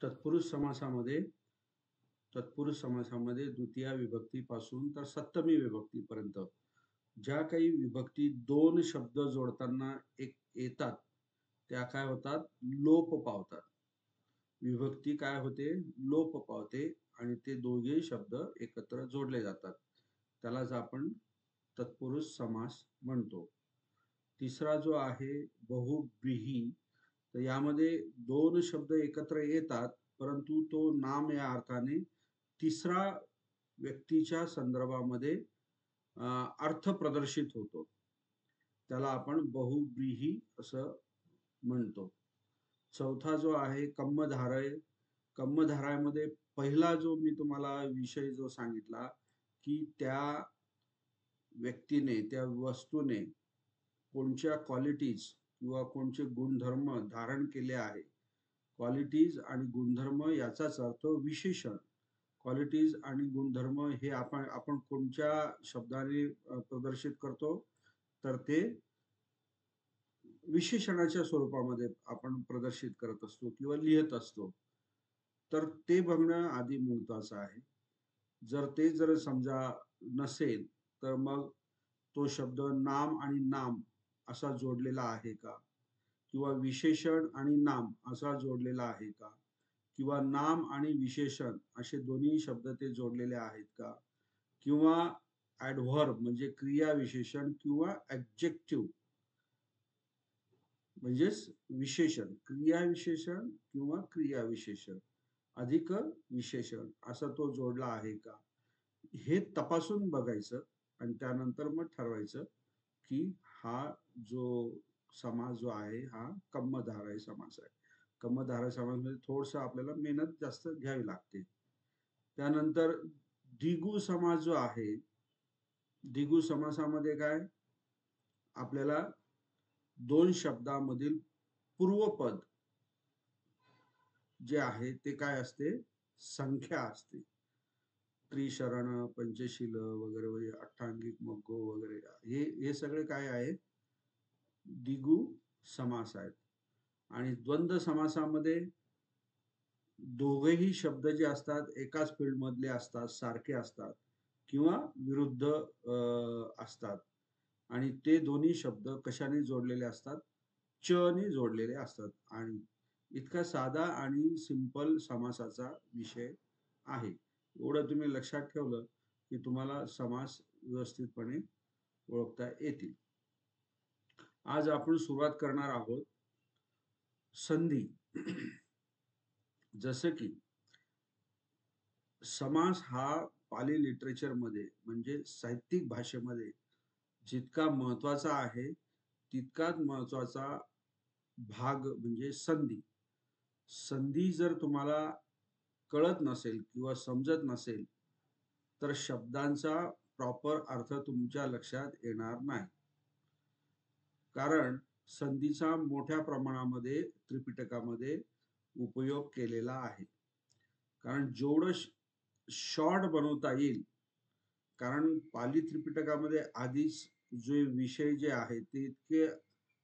तत्पुरुष समासामध्ये द्वितीया विभक्तीपासून तर सप्तमी विभक्तीपर्यंत ज्या काही विभक्ती दोन शब्द जोडताना एक येतात त्या काय होतात, लोप पावतात. विभक्ती काय होते, लोप पावते आणि ते दोघे शब्द एकत्र जोडले जातात. त्यालाच आपण तत्पुरुष समास म्हणतो. तिसरा जो आहे बहुव्रीही, तर यामध्ये दोन शब्द एकत्र येतात परंतु तो नाम या अर्थाने तिसरा व्यक्तीच्या संदर्भामध्ये अर्थ प्रदर्शित होतो. त्याला आपण बहुव्रीही असं म्हणतो. चौथा जो आहे कम्मधारय. कम्मधारयामध्ये पहिला जो मी तुम्हाला विषय जो सांगितला की त्या व्यक्तीने, त्या वस्तूने कोणत्या क्वालिटीज किंवा कोणते गुणधर्म धारण केले आहे. क्वालिटीज आणि गुणधर्म याचाच अर्थ विशेषण. क्वालिटीज आणि गुणधर्म हे आपण कोणत्या शब्दाने प्रदर्शित करतो, तर ते विशेषणाच्या स्वरूपामध्ये आपण प्रदर्शित करत असतो किंवा लिहित असतो. तर ते बघणं आधी महत्वाचं आहे. जर समजा नसेल तर मग तो शब्द नाम आणि नाम असा जोडलेला आहे का, किंवा विशेषण आणि नाम असा जोडलेला आहे का, किंवा नाम आणि विशेषण असे दोन्ही शब्द ते जोडलेले आहेत का, किंवा ॲडव्हर्ब म्हणजे क्रिया विशेषण किंवा ॲडजेक्टिव्ह म्हणजेच विशेषण, क्रिया विशेषण किंवा क्रिया विशेषण अधिक विशेषण असा तो जोडला आहे का, हे तपासून बघायचं आणि त्यानंतर मग ठरवायचं की हा जो समास जो आहे हा कम्मधारय समास आहे. कम्मधारय समासामध्ये थोडंसं आपल्याला मेहनत जास्त घ्यावी लागते. त्यानंतर द्विगु समास जो आहे, द्विगु समासामध्ये काय, आपल्याला दोन शब्दामधील पूर्वपद जे आहे ते काय असते, संख्या असते. त्रिशरण, पंचशील वगैरे वगैरे, अठ्ठांगिक, मग्गो वगैरे हे सगळे काय आहे, द्विगु समास आहेत. आणि द्वंद्व समासामध्ये दोघेही शब्द जे असतात एकाच फील्ड मधले असतात, सारखे असतात किंवा विरुद्ध असतात आणि ते दोन्ही शब्द कशाने जोडलेले असतात, च ने जोडलेले असतात. आणि इतका साधा आणि सिंपल समासाचा विषय आहे. एवढं तुम्ही लक्षात ठेवलं की तुम्हाला समास व्यवस्थितपणे ओळखता येतील. आज आपण सुरुवात करणार आहोत संधी. जसं की समास हा पाली लिटरेचर मध्ये म्हणजे साहित्यिक भाषेमध्ये जितका महत्वाचा आहे तितकाच महत्वाचा भाग म्हणजे संधी. संधी जर तुम्हाला कळत नसेल किंवा समजत नसेल तर शब्दांचा प्रॉपर अर्थ तुमच्या लक्षात येणार नाही. कारण संधीचा मोठ्या प्रमाणामध्ये त्रिपिटकामध्ये उपयोग केलेला आहे. कारण जेवढं शॉर्ट बनवता येईल, कारण पाली त्रिपिटकामध्ये आधीच जे विषय जे आहेत ते इतके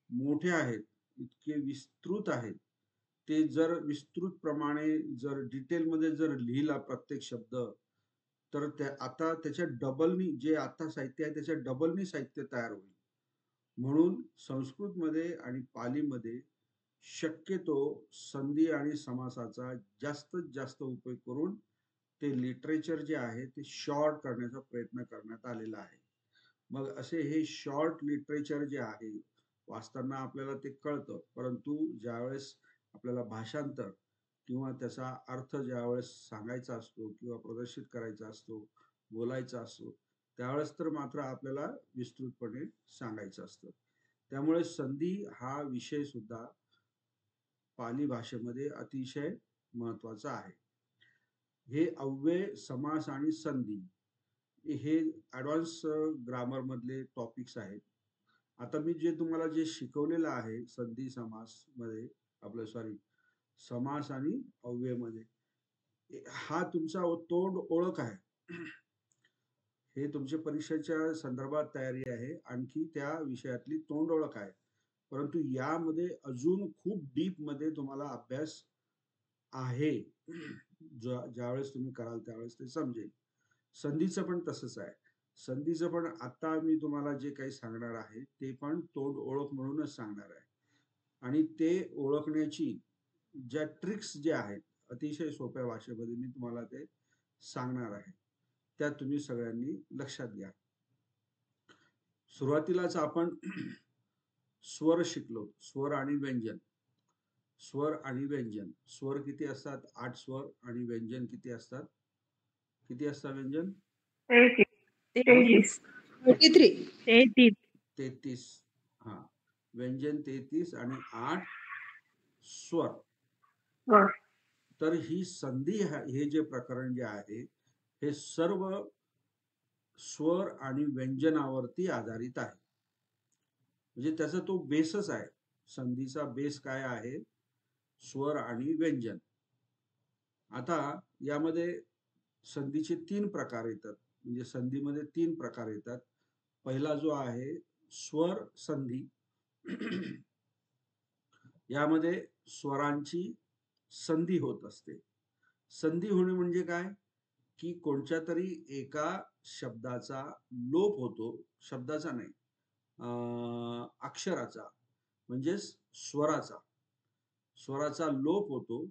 मोठे आहेत, इतके विस्तृत आहेत, ते जर विस्तृत प्रमाणे जर डिटेलमध्ये जर लिहिला प्रत्येक शब्द तर आता त्याच्या डबलनी, जे आता साहित्य आहे त्याच्या डबलनी साहित्य तयार होईल. म्हणून संस्कृतमध्ये आणि पालीमध्ये शक्यतो संधी आणि समासाचा जास्तीत जास्त उपयोग करून ते लिटरेचर जे आहे ते शॉर्ट करण्याचा प्रयत्न करण्यात आलेला आहे. मग असे हे शॉर्ट लिटरेचर जे आहे वाचताना आपल्याला ते कळतं, परंतु ज्यावेळेस आपल्याला भाषांतर किंवा त्याचा अर्थ ज्यावेळेस सांगायचा असतो किंवा प्रदर्शित करायचा असतो, बोलायचा असतो, त्यावेळेस तर मात्र आपल्याला विस्तृतपणे सांगायचं असतं. त्यामुळे संधी हा विषय सुद्धा पाली भाषेमध्ये अतिशय महत्वाचा आहे. हे अव्यय, समास आणि संधी हे ॲडव्हान्स ग्रामर मधले टॉपिक्स आहेत. आता मी जे तुम्हाला जे शिकवलेलं आहे संधी समास मध्ये, आपलं सॉरी समास आणि अव्यय मध्ये, हा तुमचा तोंड ओळख आहे. हे तुमच्या परीक्षेच्या संदर्भात तयारी आहे, आणखी त्या विषयातली तोंड ओळख आहे. परंतु यामध्ये अजून खूप डीप मध्ये तुम्हाला अभ्यास आहे ज्यावेळेस तुम्ही कराल त्यावेळेस ते समजेल. संधीचं पण तसंच आहे. संधीचं पण आता मी तुम्हाला जे काही सांगणार आहे ते पण तोंड ओळख म्हणूनच सांगणार आहे. आणि ते ओळखण्याची ज्या ट्रिक्स ज्या आहेत अतिशय सोप्या भाषेमध्ये मी तुम्हाला ते सांगणार आहे. त्या तुम्ही सगळ्यांनी लक्षात घ्या. सुरुवातीलाच आपण स्वर शिकलो. स्वर आणि व्यंजन. स्वर आणि व्यंजन. स्वर किती असतात? 8 स्वर. आणि व्यंजन किती असतात? किती असतात व्यंजन? 33. 33. हा. व्यंजन 33 आणि 8 स्वर. तर ही संधी हे जे प्रकरण जे आहे हे सर्व स्वर आणि व्यंजनावरती आधारित आहे. म्हणजे त्याचा तो बेसच आहे. संधीचा बेस काय आहे? स्वर आणि व्यंजन. आता यामध्ये संधीचे 3 प्रकार येतात. म्हणजे संधीमध्ये 3 प्रकार येतात. पहिला जो आहे स्वर संधी. यामध्ये स्वरांची संधी होत असते. संधी होणे म्हणजे काय? की कोणत्या तरी एका शब्दाचा लोप होतो. शब्दाचा नाही, अक्षराचा म्हणजेच स्वराचा. स्वराचा लोप होतो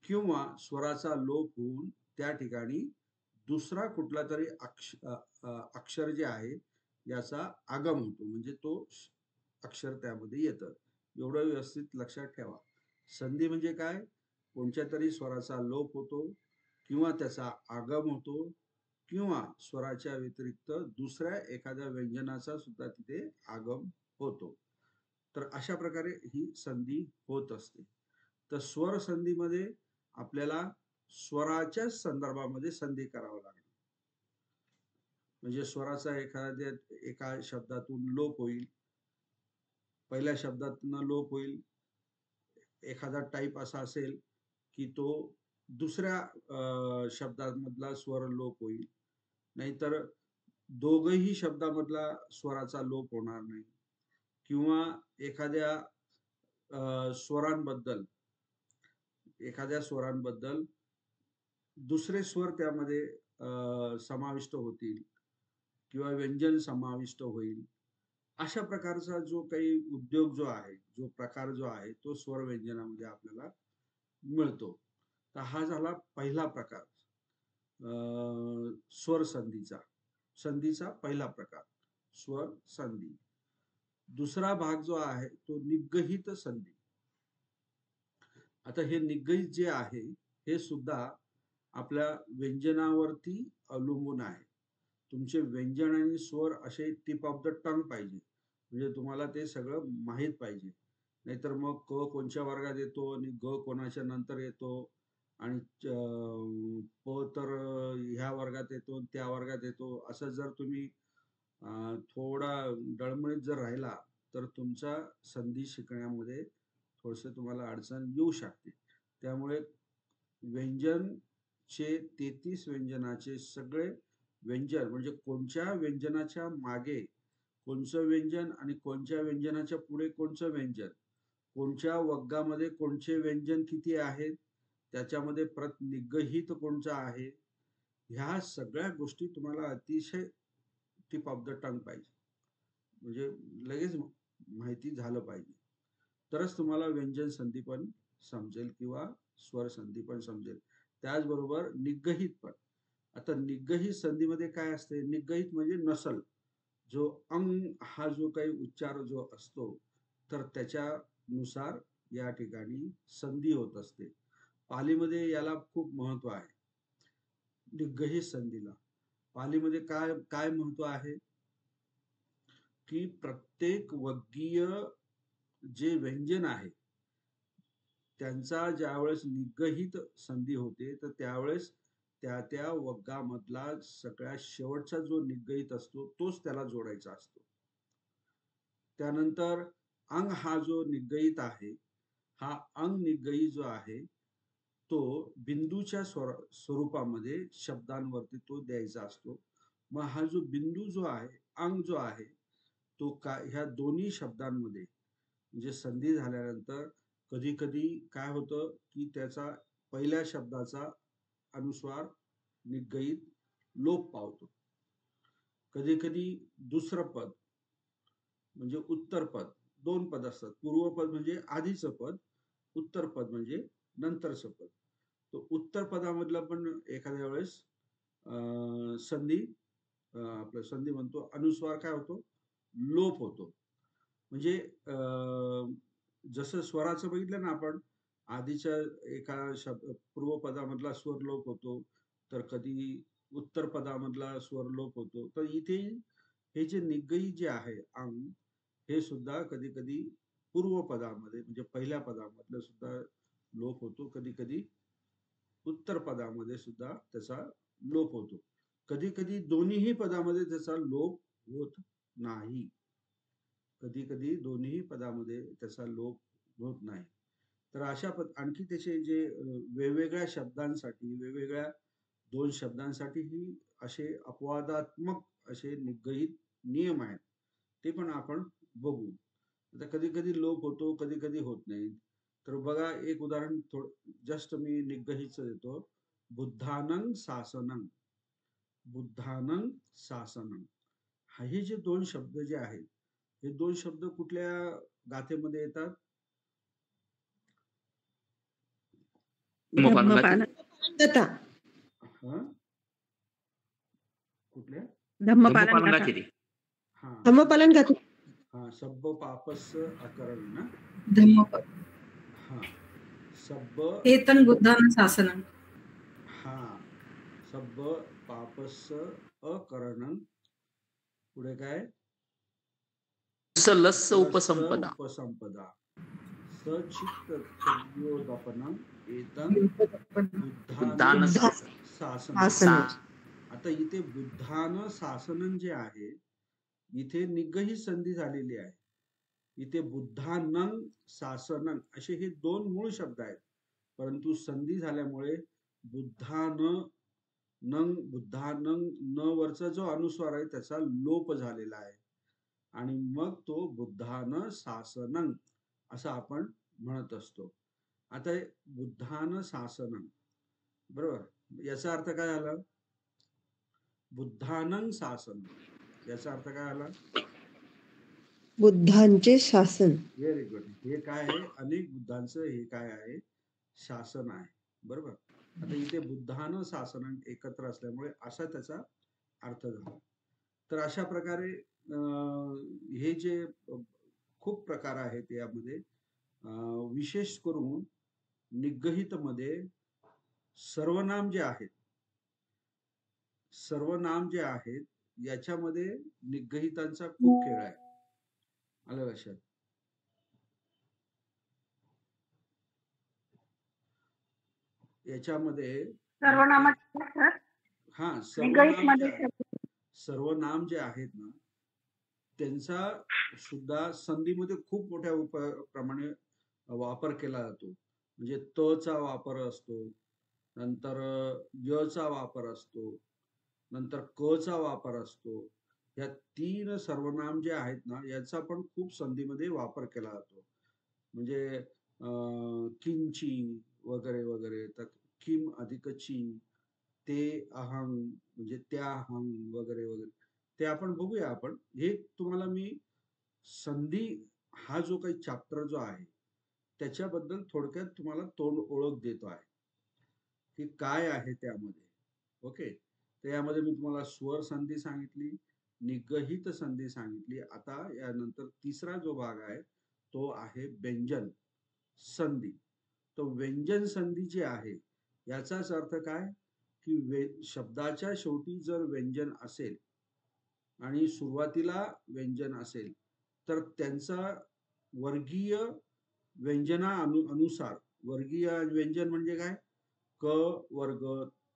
किंवा स्वराचा लोप होऊन त्या ठिकाणी दुसरा कुठला तरी अक्षर जे आहे याचा आगम होतो. म्हणजे तो अक्षर त्यामध्ये येतं. एवढं व्यवस्थित लक्षात ठेवा. संधी म्हणजे काय? कोणत्या तरी स्वराचा लोप होतो किंवा त्याचा आगम होतो किंवा स्वराच्या व्यतिरिक्त दुसऱ्या एखाद्या व्यंजनाचा सुद्धा तिथे आगम होतो. तर अशा प्रकारे ही संधी होत असते. तर स्वर संधीमध्ये आपल्याला स्वराच्या संदर्भामध्ये संधी करावं लागेल. म्हणजे स्वराचा एका शब्दातून लोप होईल. पहिल्या शब्दातून लोप होईल. एखादा टाईप असा असेल की तो दुसऱ्या शब्दामधला स्वर लोप होईल. नाहीतर दोघही शब्दामधला स्वराचा लोप होणार नाही. किंवा एखाद्या स्वरांबद्दल दुसरे स्वर त्यामध्ये समाविष्ट होतील किंवा व्यंजन समाविष्ट होईल. अशा प्रकारचा जो काही उद्योग जो आहे, जो प्रकार जो आहे तो स्वर व्यंजनामध्ये आपल्याला मिळतो. तर हा झाला पहिला प्रकार स्वर संधीचा पहिला प्रकार स्वर संधी. दुसरा भाग जो आहे तो निग्रहित संधी. आता हे निग्रहित जे आहे हे सुद्धा आपल्या व्यंजनावरती अवलंबून आहे. तुमचे व्यंजन आणि स्वर असे टिप ऑफ द टंग पाहिजे. म्हणजे तुम्हाला ते सगळं माहीत पाहिजे. नाहीतर मग क कोणत्या वर्गात येतो आणि ग कोणाच्या नंतर येतो आणि प तर ह्या वर्गात येतो त्या वर्गात येतो असं जर तुम्ही थोडा डळमळीत जर राहिला तर तुमचा संधी शिकण्यामध्ये थोडस तुम्हाला अडचण येऊ शकते. त्यामुळे व्यंजनचे 33 व्यंजनाचे सगळे व्यंजन म्हणजे कोणत्या व्यंजनाच्या मागे कोणचं व्यंजन आणि कोणत्या व्यंजनाच्या पुढे कोणचं व्यंजन, कोणत्या वग्गामध्ये कोणते व्यंजन किती आहेत, त्याच्यामध्ये प्रत निग्रहित कोणचा आहे, ह्या सगळ्या गोष्टी तुम्हाला अतिशय टिप ऑफ द टंग पाहिजे. म्हणजे लगेच माहिती झालं पाहिजे. तरच तुम्हाला व्यंजन संधी पण समजेल किंवा स्वर संधी पण समजेल. त्याचबरोबर निग्रहित पण. आता निग्रहित संधीमध्ये काय असते? निग्रहित म्हणजे नसल. जो अंग हा जो काही उच्चार जो असतो तर त्याच्यानुसार या ठिकाणी संधी होत असते. पालीमध्ये याला खूप महत्व आहे. निग्रहित संधीला पालीमध्ये काय काय महत्व आहे की प्रत्येक वर्गीय जे व्यंजन आहे त्यांचा ज्यावेळेस निग्रहित संधी होते तर त्यावेळेस त्या वग्गामधला सगळ्यात शेवटचा जो निग्रहित असतो तोच त्याला जोडायचा असतो. त्यानंतर अंग हा जो निग्रहित आहे हा अंग निग्रहित जो आहे तो बिंदूच्या स्वरूपामध्ये शब्दांवरती तो द्यायचा असतो. मग हा जो बिंदू जो आहे अंग जो आहे तो ह्या दोन्ही शब्दांमध्ये म्हणजे संधी झाल्यानंतर कधी कधी काय होतं की त्याचा पहिल्या शब्दाचा अनुस्वार निगयित लोप पावतो. कधी कधी दुसरं पद म्हणजे उत्तर पद, दोन पद असतात. पूर्वपद म्हणजे आधीचं पद, उत्तर पद म्हणजे नंतरचं पद. तो उत्तर पदामधला पण एखाद्या वेळेस संधी, आपलं संधी म्हणतो, अनुस्वार काय होतो, लोप होतो. म्हणजे जसं स्वराचं बघितलं ना आपण, आधीच्या एका शब्द पूर्वपदामधला स्वर लोप होतो, तर कधी उत्तर पदामधला स्वर लोप होतो. तर इथे हे जे निगई जे आहे अंग, हे सुद्धा कधी कधी पूर्व पदामध्ये म्हणजे पहिल्या पदामधलं सुद्धा लोप होतो, कधी कधी उत्तर पदामध्ये सुद्धा त्याचा लोप होतो. कधी कधी दोन्हीही पदामध्ये त्याचा लोप होत नाही. कधी कधी दोन्ही पदामध्ये त्याचा लोप होत नाही. तर अशा आणखी त्याचे जे वेगवेगळ्या शब्दांसाठी, वेगवेगळ्या दोन शब्दांसाठीही असे अपवादात्मक असे निगडित नियम आहेत. ते पण आपण बघू. आता कधी कधी लोप होतो, कधी कधी होत नाही. तर बघा, एक उदाहरण जस्ट मी निगहितच देतो. बुद्धानं शासनं, बुद्धानं शासनं, हे जे दोन शब्द जे आहेत, हे दोन शब्द कुठल्या गाथेमध्ये येतात? धम्मपालन कथा. कुठल्या? धम्मपालन कथा. हा, धम्मपालन कथा. हा, सब्ब पापस अकरण ना. हा, सब्ब एतन बुद्धानं शासनं. हा, सब्ब पापस अकरणं. पुढे काय? लस्स उपसंपदा. उपसंपदा. सचित्त तद्योदपनं एतं बुद्धानं शासनं. आता इथे बुद्धानं शासनं जे आहे, इथे निगही संधी झालेली आहे. इथे बुद्धानं शासनं असे हे दोन मूळ शब्द आहेत, परंतु संधी झाल्यामुळे बुद्धानं न वरचा जो अनुस्वार आहे त्याचा लोप झालेला आहे, आणि मग तो बुद्धानं शासनं असं आपण म्हणत असतो. आता बुद्धानं शासनं, बरोबर, याचा अर्थ काय झाला? बुद्धानं शासन, याचा अर्थ काय आला? बुद्धांचे शासन. Very good. हे काय आहे? अनेक बुद्धांचं हे काय आहे? शासन आहे, बरोबर. आता इथे बुद्धानं शासन एकत्र असल्यामुळे असा त्याचा अर्थ झाला. तर अशा प्रकारे हे जे खूप प्रकार आहेत यामध्ये, विशेष करून निगहित मध्ये सर्वनाम जे आहेत, सर्वनाम जे आहेत याच्यामध्ये निगहितांचा खूप खेळ आहे. आलं लक्षात? याच्यामध्ये हा, सर्वनाम जे आहेत ना, त्यांचा सुद्धा संधीमध्ये खूप मोठ्या प्रमाणे वापर केला जातो. म्हणजे त चा वापर असतो, नंतर य चा वापर असतो, नंतर क चा वापर असतो. या तीन सर्वनाम जे आहेत ना, याचा पण खूप संधीमध्ये वापर केला जातो. म्हणजे किंची वगैरे वगैरे, तर किम अधिक ची, ते अहं म्हणजे त्या अहं वगैरे वगैरे, ते आपण बघूया. आपण हे तुम्हाला मी संधी हा जो काही चॅप्टर जो आहे त्याच्याबद्दल थोडक्यात तुम्हाला तोंड ओळख देतो आहे की काय आहे त्यामध्ये. ओके, तर यामध्ये मी तुम्हाला स्वर संधी सांगितली, निगहित संधी सांगितली. आता यानंतर तिसरा जो भाग आहे तो आहे व्यंजन संधी. तो व्यंजन संधी जी आहे याचाच अर्थ काय की शब्दाच्या शेवटी जर व्यंजन असेल आणि सुरुवातीला व्यंजन असेल तर त्यांचा वर्गीय व्यंजना अनुसार, वर्गीय व्यंजन म्हणजे काय, क वर्ग,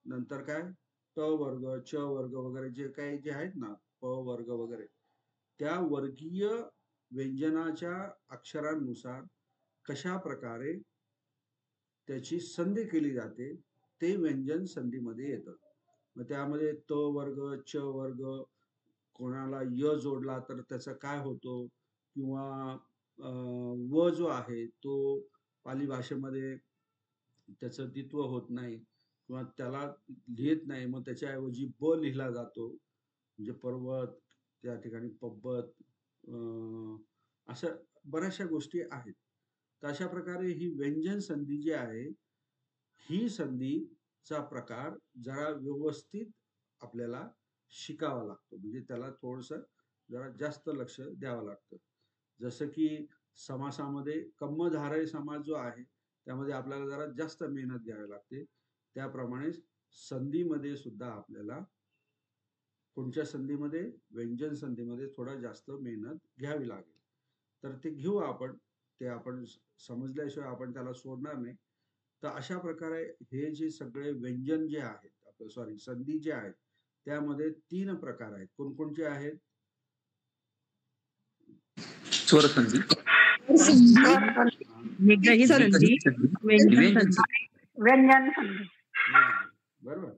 नंतर काय ट वर्ग, च वर्ग वगैरे जे काही जे आहेत ना, प वर्ग वगैरे, त्या वर्गीय व्यंजनाच्या अक्षरांनुसार कशा प्रकारे त्याची संधी केली जाते ते व्यंजन संधीमध्ये येतं. मग त्यामध्ये त वर्ग, च वर्ग, कोणाला य जोडला तर त्याचा काय होतो, किंवा व जो आहे तो पाली भाषेमध्ये त्याचं द्वित्व होत नाही किंवा त्याला लिहित नाही, मग त्याच्याऐवजी ब लिहिला जातो, म्हणजे पर्वत, त्या ठिकाणी पब्बत, अशा बऱ्याचशा गोष्टी आहेत. तर अशा प्रकारे ही व्यंजन संधी जी आहे, ही संधीचा प्रकार जरा व्यवस्थित आपल्याला शिकावा लागतो, म्हणजे त्याला थोडंसं जरा जास्त लक्ष द्यावं लागतं. जसं की समासामध्ये कम्मधारय समास जो आहे, त्यामध्ये आपल्याला जरा जास्त मेहनत घ्यावी लागते. त्याप्रमाणे संधीमध्ये सुद्धा आपल्याला कोणत्या संधीमध्ये, व्यंजन संधीमध्ये थोडा जास्त मेहनत घ्यावी लागेल. तर ते घेऊ आपण, ते आपण समजल्याशिवाय आपण त्याला सोडणार नाही. तर अशा प्रकारे हे जे सगळे व्यंजन जे आहेत, आपलं सॉरी संधी जे आहेत, त्यामध्ये 3 प्रकार आहेत. कोणकोणते आहेत? स्वरसंधी, निग्रहित संधी. संधी, व्यंजन व्यंजन संधी. व्यंजन संधी. बरोबर.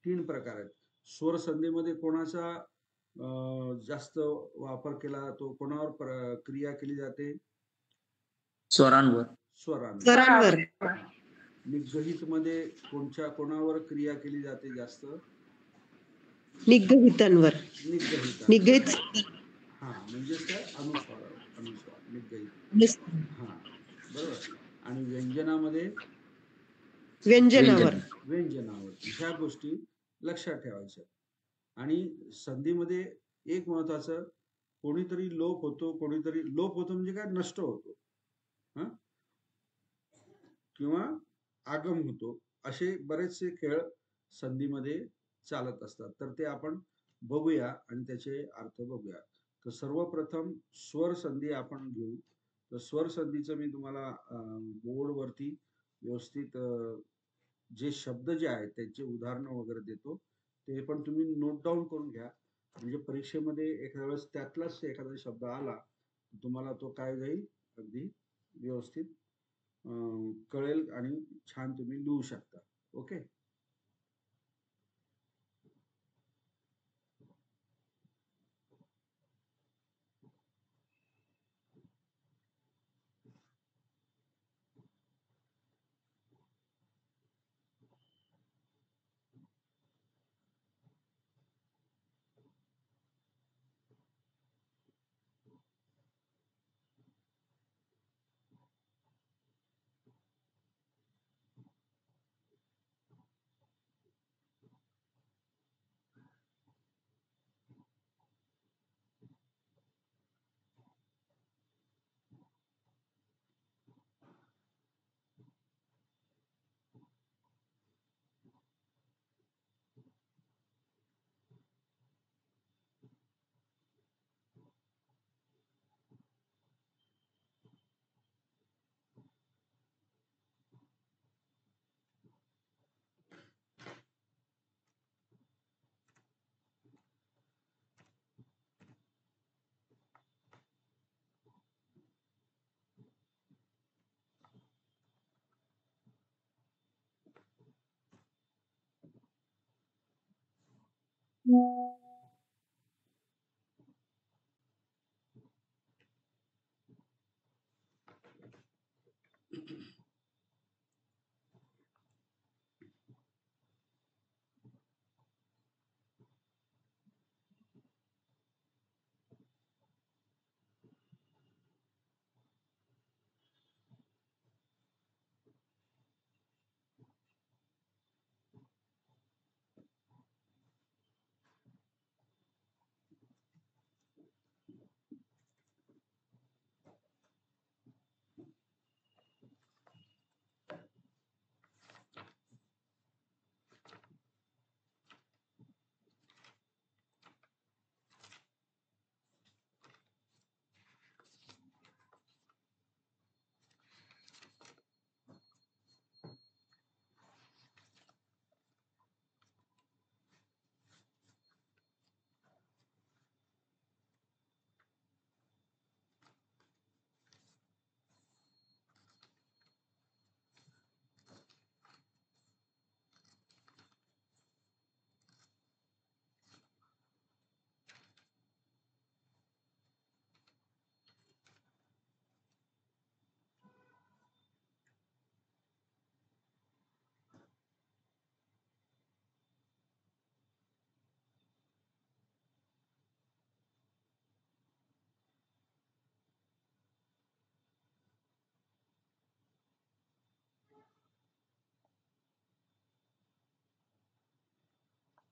3 प्रकार आहेत. स्वर संधीमध्ये कोणाचा जास्त वापर केला जातो, कोणावर क्रिया केली जाते? स्वरांवर. स्वरांवर. स्वरांवर. निग्रहित मध्ये कोणावर क्रिया केली जाते जास्त? निग्रहितांवर. निग्रहित हा, म्हणजेच काय? अनुस्वारावर. अनुस्वार निग्रहित. हा, बरोबर. आणि व्यंजनामध्ये व्यंजनावर. व्यंजनावर. ह्या गोष्टी लक्षात ठेवायच्या. आणि संधीमध्ये एक महत्वाचं, कोणीतरी लोप होतो, कोणीतरी लोप होतो म्हणजे काय? नष्ट होतो, हा, किंवा आगम होतो. असे बरेचसे खेळ संधीमध्ये चालत असतात. तर ते आपण बघूया आणि त्याचे अर्थ बघूया. तर सर्वप्रथम स्वर संधी आपण घेऊ. तर स्वर संधीचं मी तुम्हाला बोर्डवरती व्यवस्थित जे शब्द जे आहेत त्यांचे उदाहरणं वगैरे देतो. ते पण तुम्ही नोट डाऊन करून घ्या, म्हणजे परीक्षेमध्ये एखाद्या वेळेस त्यातलाच एखादा शब्द आला, तुम्हाला तो काय जाईल, अगदी व्यवस्थित कळेल आणि छान तुम्ही लिहू शकता. ओके.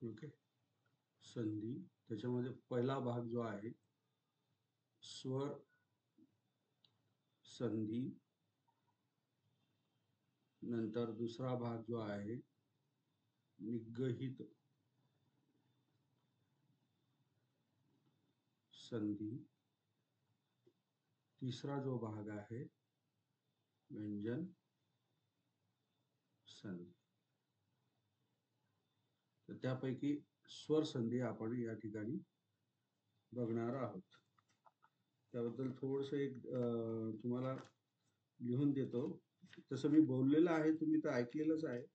ओके. संधी त्याच्यामध्ये पहिला भाग जो आहे स्वर संधी, नंतर दुसरा भाग जो आहे निगहित संधी, तिसरा जो भाग आहे व्यंजन संधी. तर त्यापैकी स्वर संधी आपण या ठिकाणी बघणार आहोत. त्याबद्दल थोडस एक तुम्हाला लिहून देतो. तसं मी बोललेलं आहे, तुम्ही तर ऐकलेलंच आहे.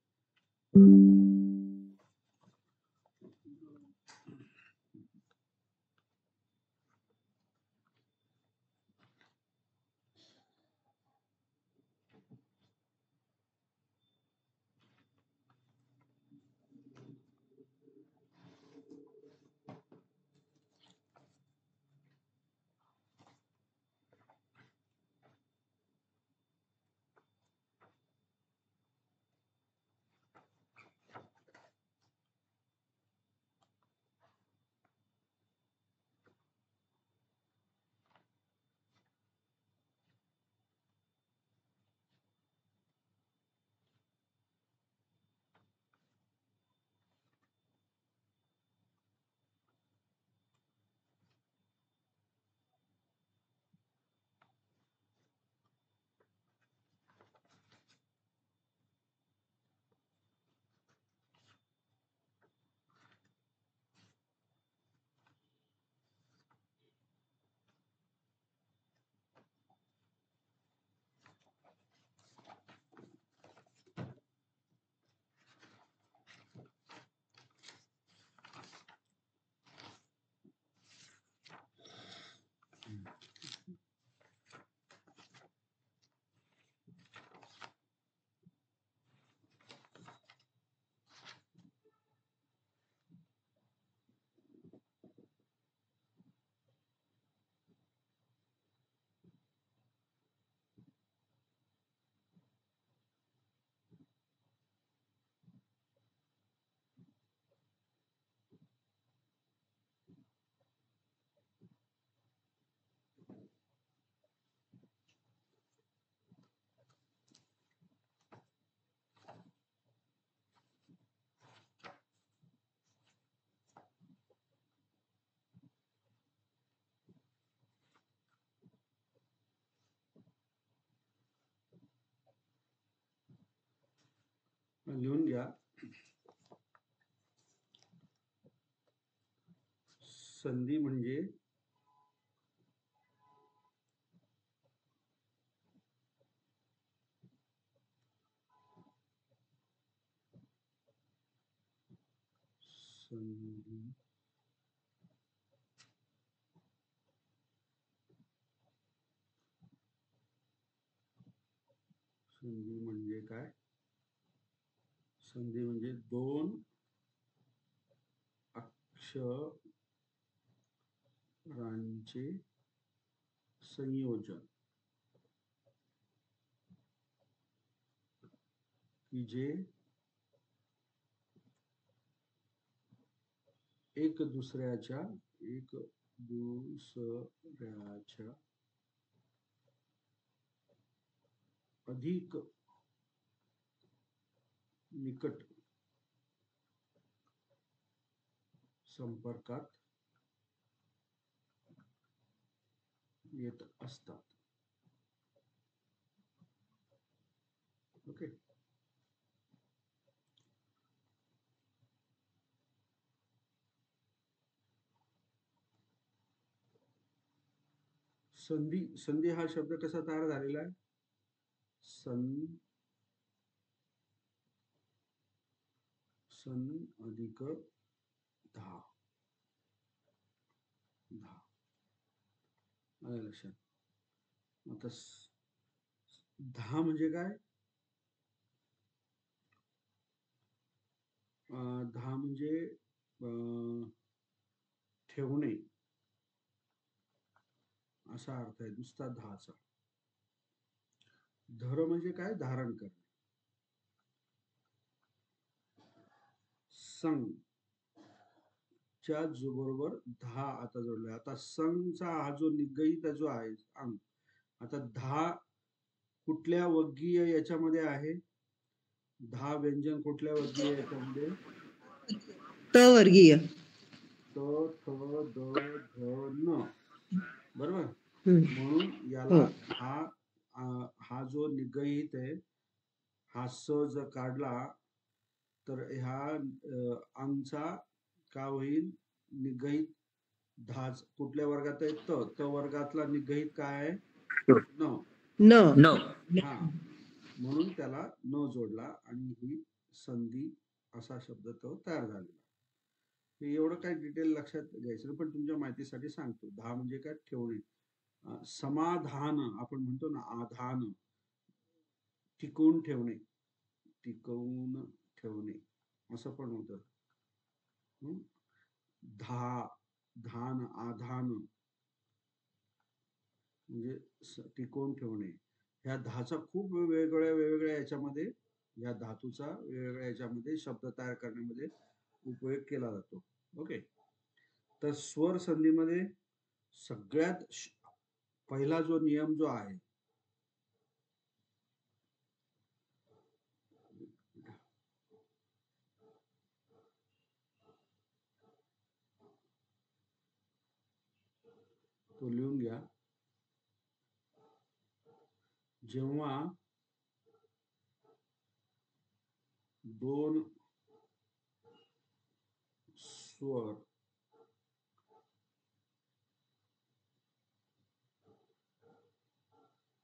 लिहून घ्या. संधी म्हणजे संधी संधी म्हणजे काय? संधी म्हणजे दोन अक्षरांचे संयोजन की जे एक दुसऱ्याच्या अधिक निकट संपर्कात येत असतात. ओके. संधी संधी हा शब्द कसा तयार झालेला आहे? सन अधिक 10 आलं लक्षात. आता 10 म्हणजे काय? 10 म्हणजे ठेवणे असा अर्थ आहे नुसता 10चा. धर म्हणजे काय? धारण करणे. संग च्या बरोबर 10 आता जोडला. आता संचा हा जो निगयित जो आहे अंग, आता 10 कुठल्या वर्गीय याच्यामध्ये आहे? 10 व्यंजन कुठल्या वर्गीय याच्यामध्ये? त वर्गीय. त, थ, द, ध, न. बरोबर. हम्म. म्हणून हो. याला हा जो निगयित आहे, हा स जर काढला तर ह्या अंगचा का होईल? निगयित 10 कुठल्या वर्गात आहे? त वर्गातला निगयित काय आहे? न. न. न. हा, म्हणून त्याला न जोडला आणि ही संधी असा शब्द तो तयार झालेला. हे एवढं काही डिटेल लक्षात घ्यायचं नाही, पण तुमच्या माहितीसाठी सांगतो. 10 म्हणजे काय? ठेवणे. समाधान आपण म्हणतो ना, आधान, टिकवून ठेवणे, टिकवून ठेवणे असं पण होतं. धान, आधान म्हणजे टिकवून ठेवणे. ह्या 10चा खूप वेगवेगळ्या याच्यामध्ये, या धातूचा वेगवेगळ्या याच्यामध्ये शब्द तयार करण्यामध्ये उपयोग केला जातो. ओके. तर स्वर संधीमध्ये सगळ्यात पहिला जो नियम जो आहे, तो लिहून घ्या. जेव्हा दोन स्वर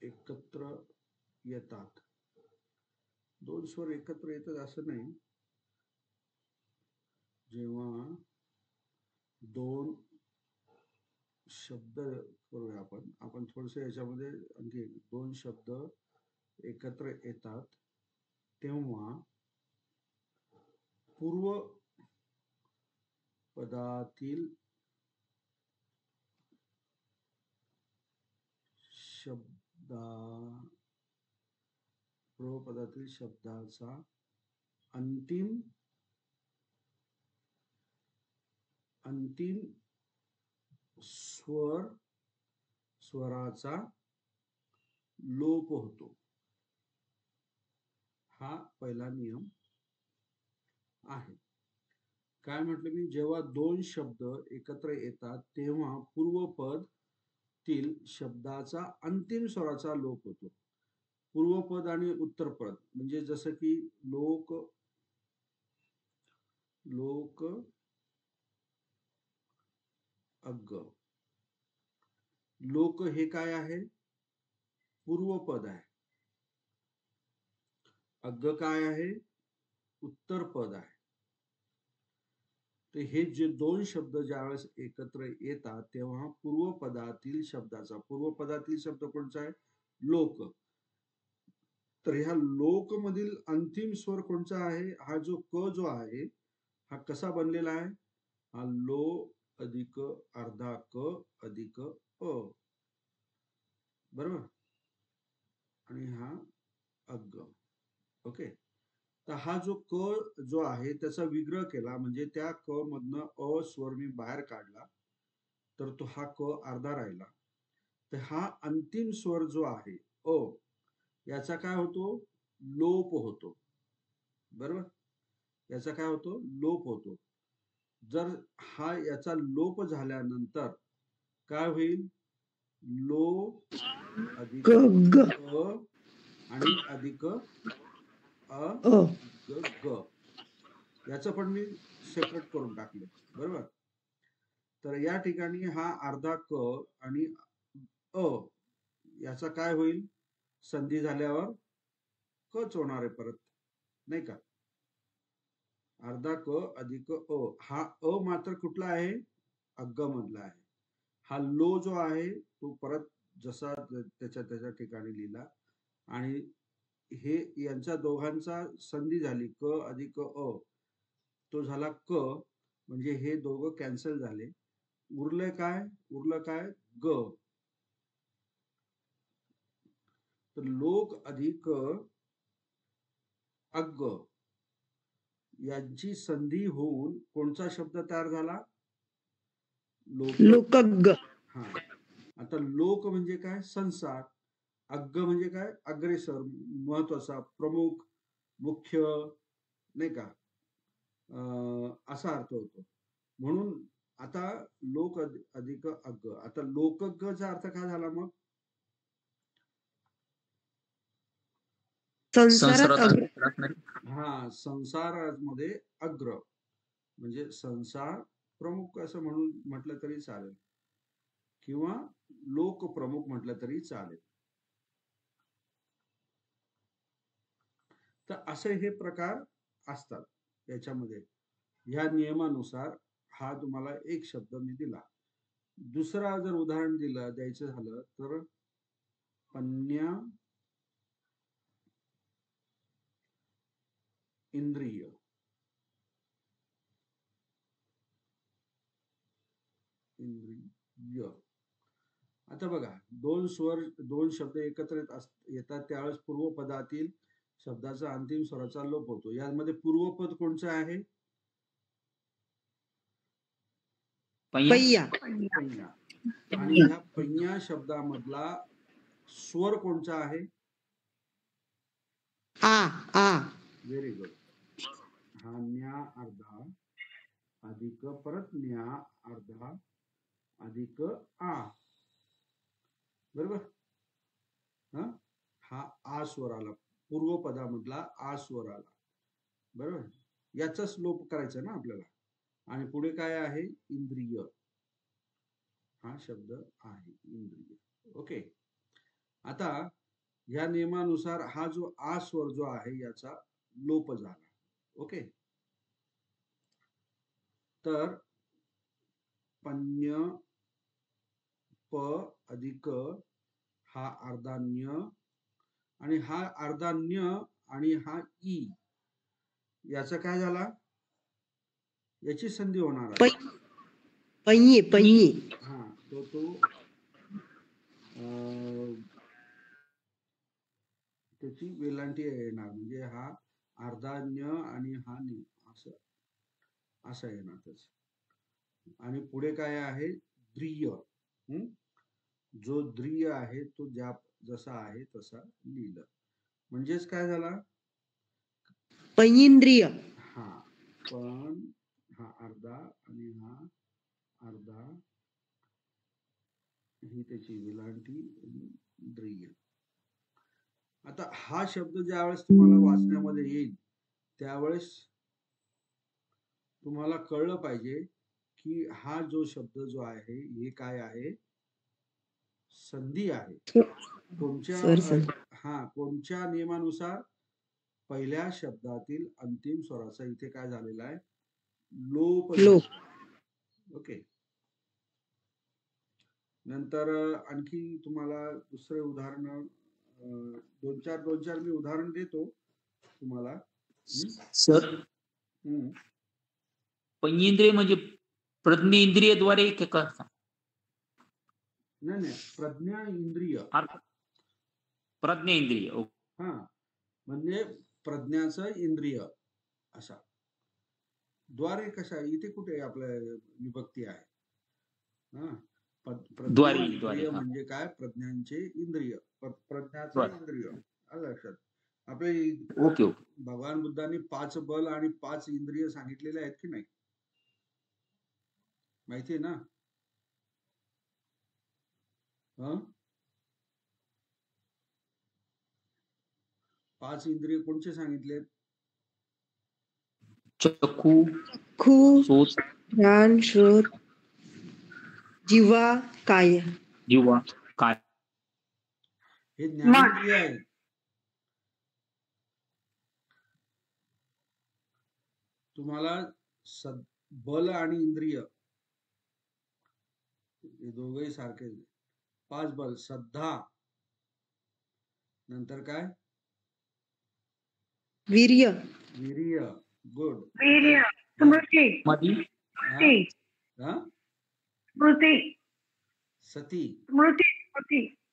एकत्र येतात, दोन स्वर एकत्र येतात असं नाही, जेव्हा दोन शब्द करूया आपण थोडस याच्यामध्ये आणखी दोन शब्द एकत्र येतात, तेव्हा पूर्व पदातील शब्दाचा अंतिम स्वराचा लोप होतो. हा पहिला नियम आहे. काय म्हटलं मी? जेव्हा दोन शब्द एकत्र येतात तेव्हा पूर्वपद तील शब्दाचा अंतिम स्वराचा लोप होतो. पूर्वपद आणि उत्तरपद म्हणजे जसं की लोक, अग्ग. लोक हे काय आहे? पूर्वपद आहे. अग्ग काय आहे? उत्तरपद आहे. तर हे जे दोन शब्द ज्यावेळेस एकत्र येतात तेव्हा पूर्वपदातील शब्द कोणता आहे? लोक. तर ह्या लोक मधील अंतिम स्वर कोणता आहे? हा जो क जो आहे, हा कसा बनलेला आहे? हा लो अधिक अर्धा क अधिक अ, बरोबर, आणि हा अग्ग. ओके. तर हा जो क जो आहे त्याचा विग्रह केला म्हणजे त्या क मधनं अ स्वर मी बाहेर काढला तर तो हा क अर्धा राहिला. तर हा अंतिम स्वर जो आहे अ, याचा काय होतो? लोप होतो. बरोबर. याचा काय होतो? लोप होतो. जर हा याचा लोप झाल्यानंतर काय होईल? लो अधिक ग. अ आणि अधिक अ अ. ग. याचं पण मी सेपरेट करून टाकले. बरोबर. तर या ठिकाणी हा अर्धा क आणि अ याचा काय होईल? संधी झाल्यावर कच होणार आहे परत, नाही का? अर्धा क अधिक अ. हा अ मात्र कुठला आहे? अग्ग मधला आहे. हा लो जो आहे तो परत जसा त्याच्या ठिकाणी लिहिला आणि हे यांच्या दोघांचा संधी झाली क अधिक अ, तो झाला क, म्हणजे हे दोघं कॅन्सल झाले. उरलं काय? ग. तर लोक अधिक अग्ग यांची संधी होऊन कोणता शब्द तयार झाला? लोक लोकग्ग हा. आता लोक म्हणजे काय? संसार. अग्ग म्हणजे काय? अग्रेसर, महत्वाचा, प्रमुख, मुख्य, नाही का? असा अर्थ होतो. म्हणून आता लोक अधिक अग्ग. आता लोकग्गचा अर्थ काय झाला मग? संसारात संसारात अग्र असणारी हा, संसारामध्ये अग्र म्हणजे संसार प्रमुख असं म्हणून म्हटलं तरी चालेल, किंवा लोक प्रमुख म्हटलं तरी चालेल. तर असे हे प्रकार असतात याच्यामध्ये. ह्या नियमानुसार हा तुम्हाला एक शब्द मी दिला. दुसरा जर उदाहरण द्यायचं झालं तर पन्या इंद्रिय. इंद्रिय. आता बघा, दोन शब्द एकत्र येतात त्यावेळेस पूर्वपदातील शब्दाचा अंतिम स्वराचा लोप होतो. यामध्ये पूर्वपद कोणचं आहे? पय्या पय्या पय्या. आणि ह्या पय्या शब्दामधला स्वर कोणचा आहे? आ व्हेरी गुड. हा न्या अर्धा अधिक परत न्या अर्धा अधिक आ. बरोबर. हा आ स्वर आला, पूर्वपदामधला आ स्वर आला. बरोबर. याचाच लोप करायचा ना आपल्याला. आणि पुढे काय आहे? इंद्रिय. हा शब्द आहे इंद्रिय. ओके. आता या नियमानुसार हा जो आ स्वर जो आहे याचा लोप झाला. ओके. तर पन्य प अधिक हा अर्धान्य आणि हा अर्धान्य आणि हा ई याचा काय झाला? याची संधी होणार आहे. पय्ये हा, तो त्याची वेलांटी येणार, म्हणजे हा अर्धान्य आणि हा नि असं येणार त्याच. आणि पुढे काय आहे? द्रिय. जो द्रिय आहे तो जसा आहे तसा लिहिलं. म्हणजेच काय झाला? पय्येंद्रिय. हा, पण हा अर्धा आणि हा अर्धा, ही त्याची विलांटी द्रिय. आता हा शब्द ज्यावेळेस तुम्हाला वाचण्यामध्ये येईल त्यावेळेस तुम्हाला कळलं पाहिजे की हा जो शब्द जो आहे हे काय आहे? संधी आहे. कोणत्या नियमानुसार? पहिल्या शब्दातील अंतिम स्वराचा इथे काय झालेला आहे? लोप लोप. झाला. ओके. नंतर आणखी तुम्हाला दुसरे उदाहरण, दोन चार मी उदाहरण देतो तुम्हाला. सर, पंचेंद्रिय म्हणजे प्रज्ञेंद्रियद्वारे का? नाही, प्रज्ञा इंद्रिय. प्रज्ञेंद्रिय. हा, म्हणजे प्रज्ञाचं इंद्रिय असा. द्वारे कशा? इथे कुठे आपल्या विभक्ती आहे? हा, प्रज्ञा इंद्रिय म्हणजे काय? प्रज्ञांचे इंद्रिय, प्रज्ञाचं इंद्रिय. आलं लक्षात? आपले ओके. भगवान बुद्धांनी 5 बल आणि 5 इंद्रिय सांगितलेले आहेत की नाही? माहिती आहे ना? 5 इंद्रिय कोणचे सांगितलेत? चक्षु, सोच, घ्राण, श्रोत, जिव्हा, काय. जिव्हा, काय. हे ज्ञानेंद्रिय आहे. तुम्हाला बल आणि इंद्रिय हे दोघंही सारखे. 5 बल, श्रद्धा, नंतर काय? वीर्य. गुड. वीर्य, स्मृती,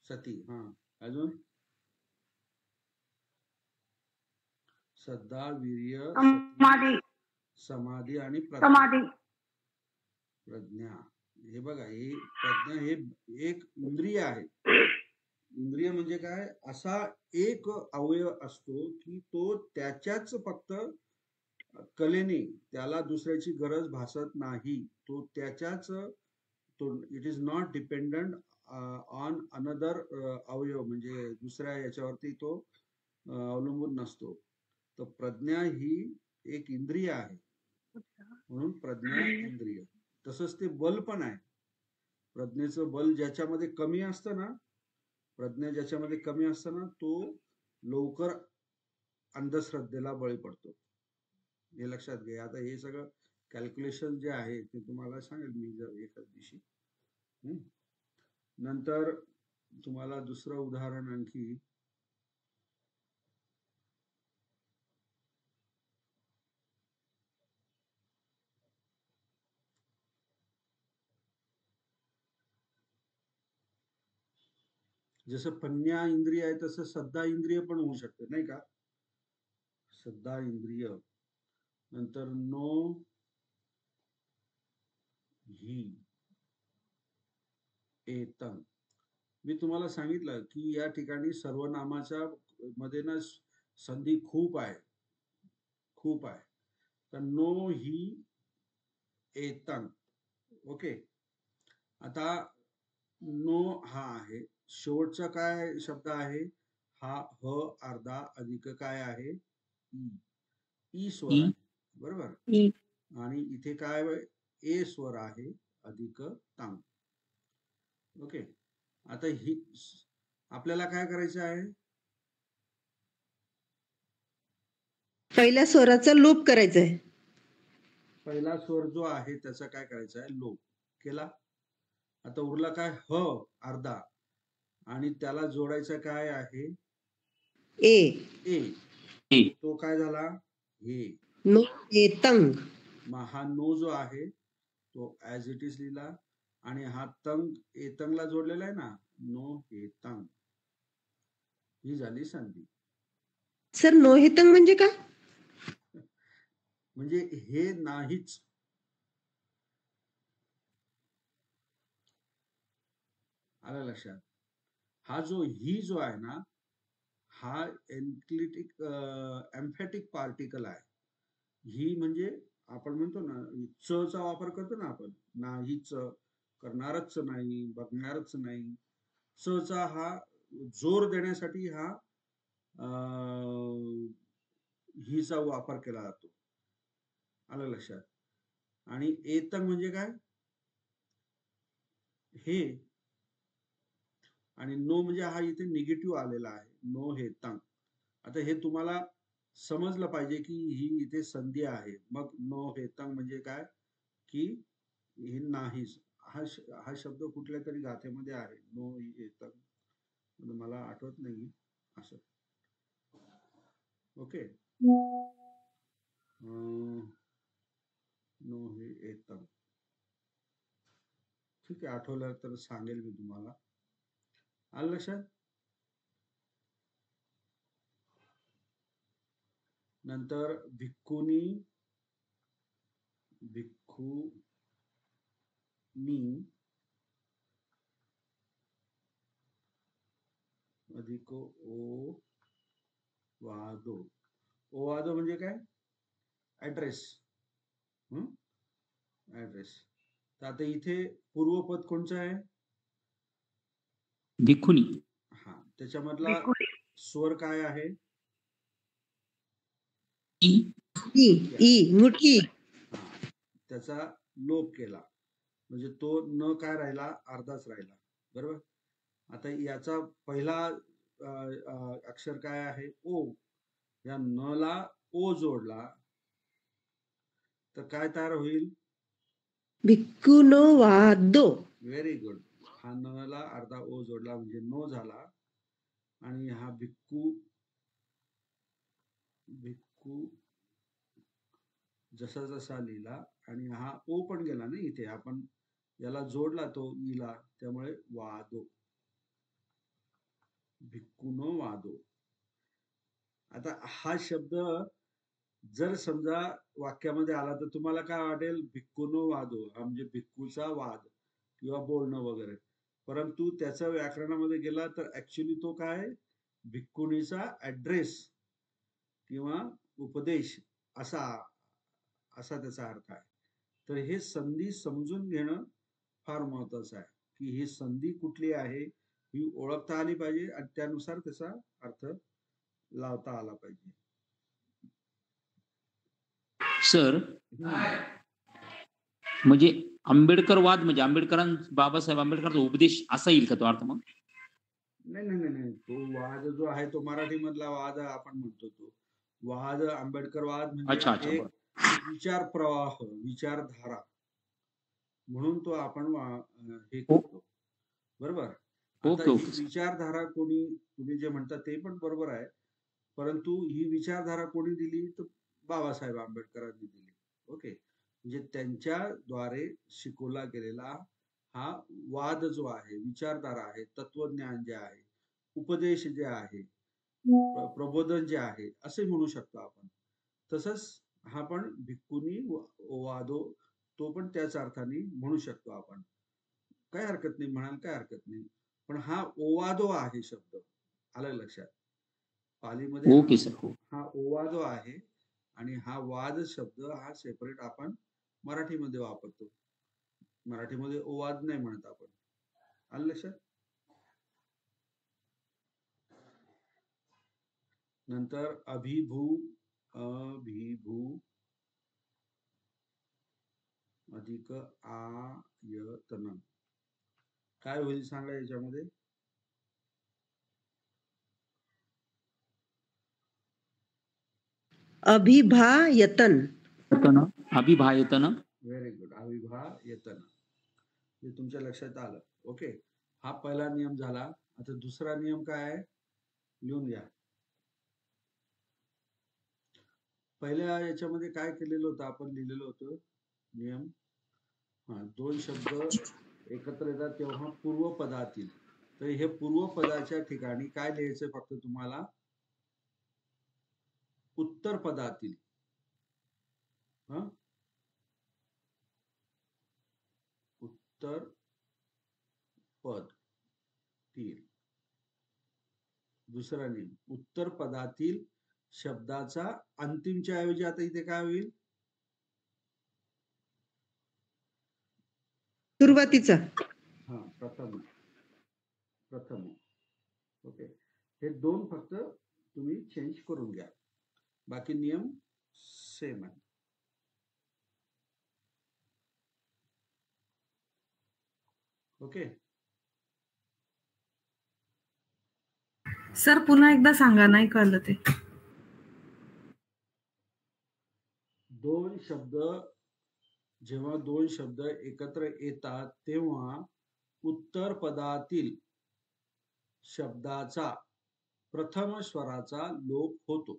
सती. हा, अजून? श्रद्धा, वीर्य, समाधी आणि प्रज्ञा. हे बघा, हे प्रज्ञा हे एक इंद्रिय आहे. इंद्रिय म्हणजे काय, असा एक अवयव असतो की तो त्याच्याच फक्त कलेने, त्याला दुसऱ्याची गरज भासत नाही. तो त्याच्याच, तो it is not dependent on another अवयव, म्हणजे दुसऱ्या याच्यावरती तो अवलंबून नसतो. तर प्रज्ञा ही एक इंद्रिय आहे, म्हणून प्रज्ञा इंद्रिय. तसंच ते बल पण आहे. प्रज्ञेचं बल ज्याच्यामध्ये कमी असतं ना, प्रज्ञा ज्याच्यामध्ये कमी असतं ना, तो लवकर अंधश्रद्धेला बळी पडतो. हे लक्षात घ्या. आता हे सगळं कॅल्क्युलेशन जे आहे ते तुम्हाला सांगेल मी जर एखाद दिवशी. नंतर तुम्हाला दुसरं उदाहरण आणखी, जसं पन्या इंद्रिय आहे तसं सद्दा इंद्रिय पण होऊ शकते, नाही का. सद्दा इंद्रिय. नंतर नो ही एतंग. मी तुम्हाला सांगितलं की या ठिकाणी सर्वनामाच्या मध्ये ना संधी खूप आहे, खूप आहे. तर नो ही एतंग. ओके. आता नो हा आहे, शेवटचा काय शब्द आहे, हा ह अर्धा अधिक काय आहे, ई. ई स्वर ई. आहे, बरोबर. ई. आणि इथे काय ए स्वर आहे अधिक तांग. ओके. आता ही आपल्याला काय करायचं आहे, पहिल्या स्वराचा लोप करायचा आहे. पहिला स्वर जो आहे त्याचा काय करायचा आहे, लोप केला. आता उरला काय, ह अर्धा, आणि त्याला जोडायचं काय आहे, ए. ए. ए. तो काय झाला, हे. नो एतंग. मग हा नो जो आहे तो ऍज इट इज लिहिला, आणि हा तंग एतंगला जोडलेला आहे ना, नो हे तंग. ही झाली संधी. सर नो हेतंग म्हणजे काय? म्हणजे हे नाहीच. आलं लक्षात. हा जो ही जो आहे ना, हा एन्क्लिटिक एम्फॅटिक पार्टिकल आहे. ही म्हणजे आपण म्हणतो ना, च चा वापर करतो ना आपण, नाहीच, करणारच नाही, बघणारच नाही. च चा हा जोर देण्यासाठी हा हीचा वापर केला जातो. आलं लक्षात. आणि एतंग म्हणजे काय, हे. आणि नो म्हणजे हा इथे निगेटिव्ह आलेला आहे, नो हे तंग. आता हे तुम्हाला समजलं पाहिजे की ही इथे संधी आहे. मग नो हे तंग म्हणजे काय, की हे नाहीच. हा शब्द कुठल्या तरी गाथेमध्ये आहे, नो ही हे तंग, मला आठवत नाही असं. ओके. नो हे एतंग. ठीक आहे, आठवलं तर सांगेल मी तुम्हाला. आलं लक्षात. नंतर भिक्खुनी, भिक्खुनी अधिक ओ वादो. ओ वादो म्हणजे काय, ऍड्रेस. ऍड्रेस. तर आता इथे पूर्वपद कोणचं आहे, भिक्खुनी. हा, त्याच्यामधला स्वर काय आहे, ई. ई. ई मुठी. हा, त्याचा लोप केला म्हणजे तो न काय राहिला, अर्धाच राहिला, बरोबर. आता याचा पहिला अक्षर काय आहे, ओ. या न ला ओ जोडला तर काय तयार होईल, भिक्कुनो वादो. Very good. हा न ला अर्धा ओ जोडला म्हणजे नो झाला, आणि हा भिक्कू, भिक्कू जसा जसा लिहिला, आणि हा ओ पण गेला ना इथे, आपण याला जोडला तो इला, त्यामुळे वादो, भिक्कुनो वादो. आता हा शब्द जर समजा वाक्यामध्ये आला तर तुम्हाला काय वाटेल, भिक्कुनो वादो हा म्हणजे भिक्खूचा वाद. किंवा बोलणं वगैरे. परंतु त्याचा व्याकरणामध्ये गेला तर ऍक्च्युली तो काय भिक्खुनीचा ऍड्रेस किंवा उपदेश असा असा त्याचा अर्थ आहे. तर हे संधी समजून घेणं फार महत्वाचं आहे की ही संधी कुठली आहे ही ओळखता आली पाहिजे आणि त्यानुसार त्याचा अर्थ लावता आला पाहिजे. सर हम्म. म्हणजे आंबेडकरवाद म्हणजे बाबासाहेब आंबेडकरांचा उपदेश असा येईल का तो अर्थ मग? नाही नाही नाही नाही, तो वाद जो आहे तो मराठी मधला वाद आपण म्हणतो. तो वाद आंबेडकरवाद अच्छा म्हणजे अच्छा एक बरं. विचार प्रवाह विचारधारा म्हणून तो आपण हे हो. करतो. बरोबर. आता ओके ही ओके सर. विचारधारा कोणी तुम्ही जे म्हणता ते पण बरोबर आहे. परंतु ही विचारधारा कोणी दिली तर बाबासाहेब आंबेडकरांनी दिली. ओके. म्हणजे त्यांच्याद्वारे शिकवला गेलेला हा वाद जो आहे विचारधारा आहे तत्वज्ञान जे आहे उपदेश जे आहे प्रबोधन जे आहे असे म्हणू शकतो आपण. तसंच हा पण भिक्खुनी वादो तो पण त्याच अर्थाने म्हणू शकतो आपण. काय हरकत नाही म्हणाल काय हरकत नाही. पण हा ओवादो आहे शब्द आलं लक्षात. पालीमध्ये ओके सर. हो. हा ओवादो आहे आणि हा वाद शब्द हा सेपरेट आपण मराठीमध्ये वापरतो. मराठीमध्ये ओवाद नाही म्हणत आपण. आलं लक्षात. नंतर अभिभू अधिक आयतन काय होईल सांगा याच्यामध्ये. अभिभायतन. अभिभायतन. Very good. अविभायतन हे तुमच्या लक्षात आलं. ओके. हा पहिला नियम झाला. आता दुसरा नियम काय आहे लिहून घ्या. पहिल्या याच्यामध्ये काय केलेलं होतं आपण लिहिलेलं होतं नियम. दोन शब्द एकत्र येतात तेव्हा पूर्वपदातील. तर हे पूर्वपदाच्या ठिकाणी काय लिहायचं फक्त तुम्हाला उत्तर पदातील. उत्तर पद तील. दुसरा नियम उत्तर पदातील शब्दाचा अंतिमच्या ऐवजी आता इथे काय होईल सुरुवातीचा. प्रथम. ओके. हे दोन फक्त तुम्ही चेंज करून घ्या. बाकी नियम सेम आहे. ओके. सर पुन्हा एकदा सांगा, नाही कळलं ते. जेव्हा दोन शब्द एकत्र येतात तेव्हा उत्तर पदातील शब्दाचा प्रथम स्वराचा लोप होतो.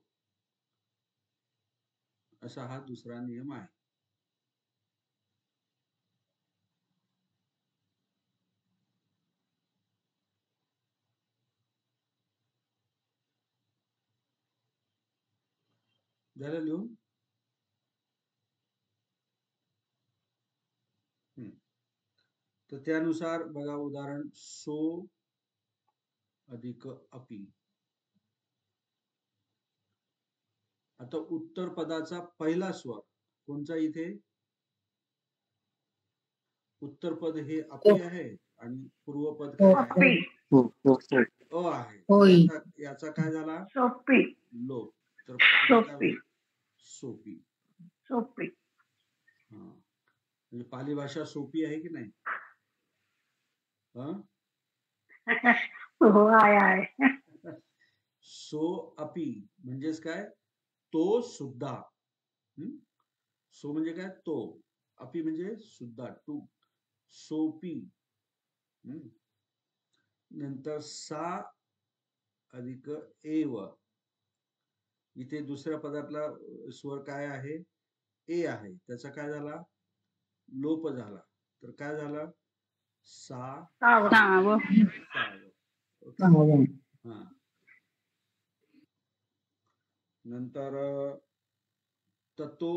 असा हा दुसरा नियम आहे. झालं लिहून. तर त्यानुसार बघा उदाहरण सो अधिक अपी. आता उत्तर पदाचा पहिला स्वर कोणचा इथे उत्तर पद हे अपी आहे आणि पूर्वपद काय आहे अ आहे. याचा काय झाला लोप. तर सोपी. म्हणजे पाली भाषा सोपी आहे की नाही. सो अपी म्हणजेच काय तो सुद्धा. सो म्हणजे काय तो. अपी म्हणजे सुद्धा टू. सोपी. नंतर सा अधिक एव. इथे दुसऱ्या पदातला स्वर काय आहे ए आहे. त्याचा काय झाला लोप झाला. तर काय झाला साव. नंतर ततो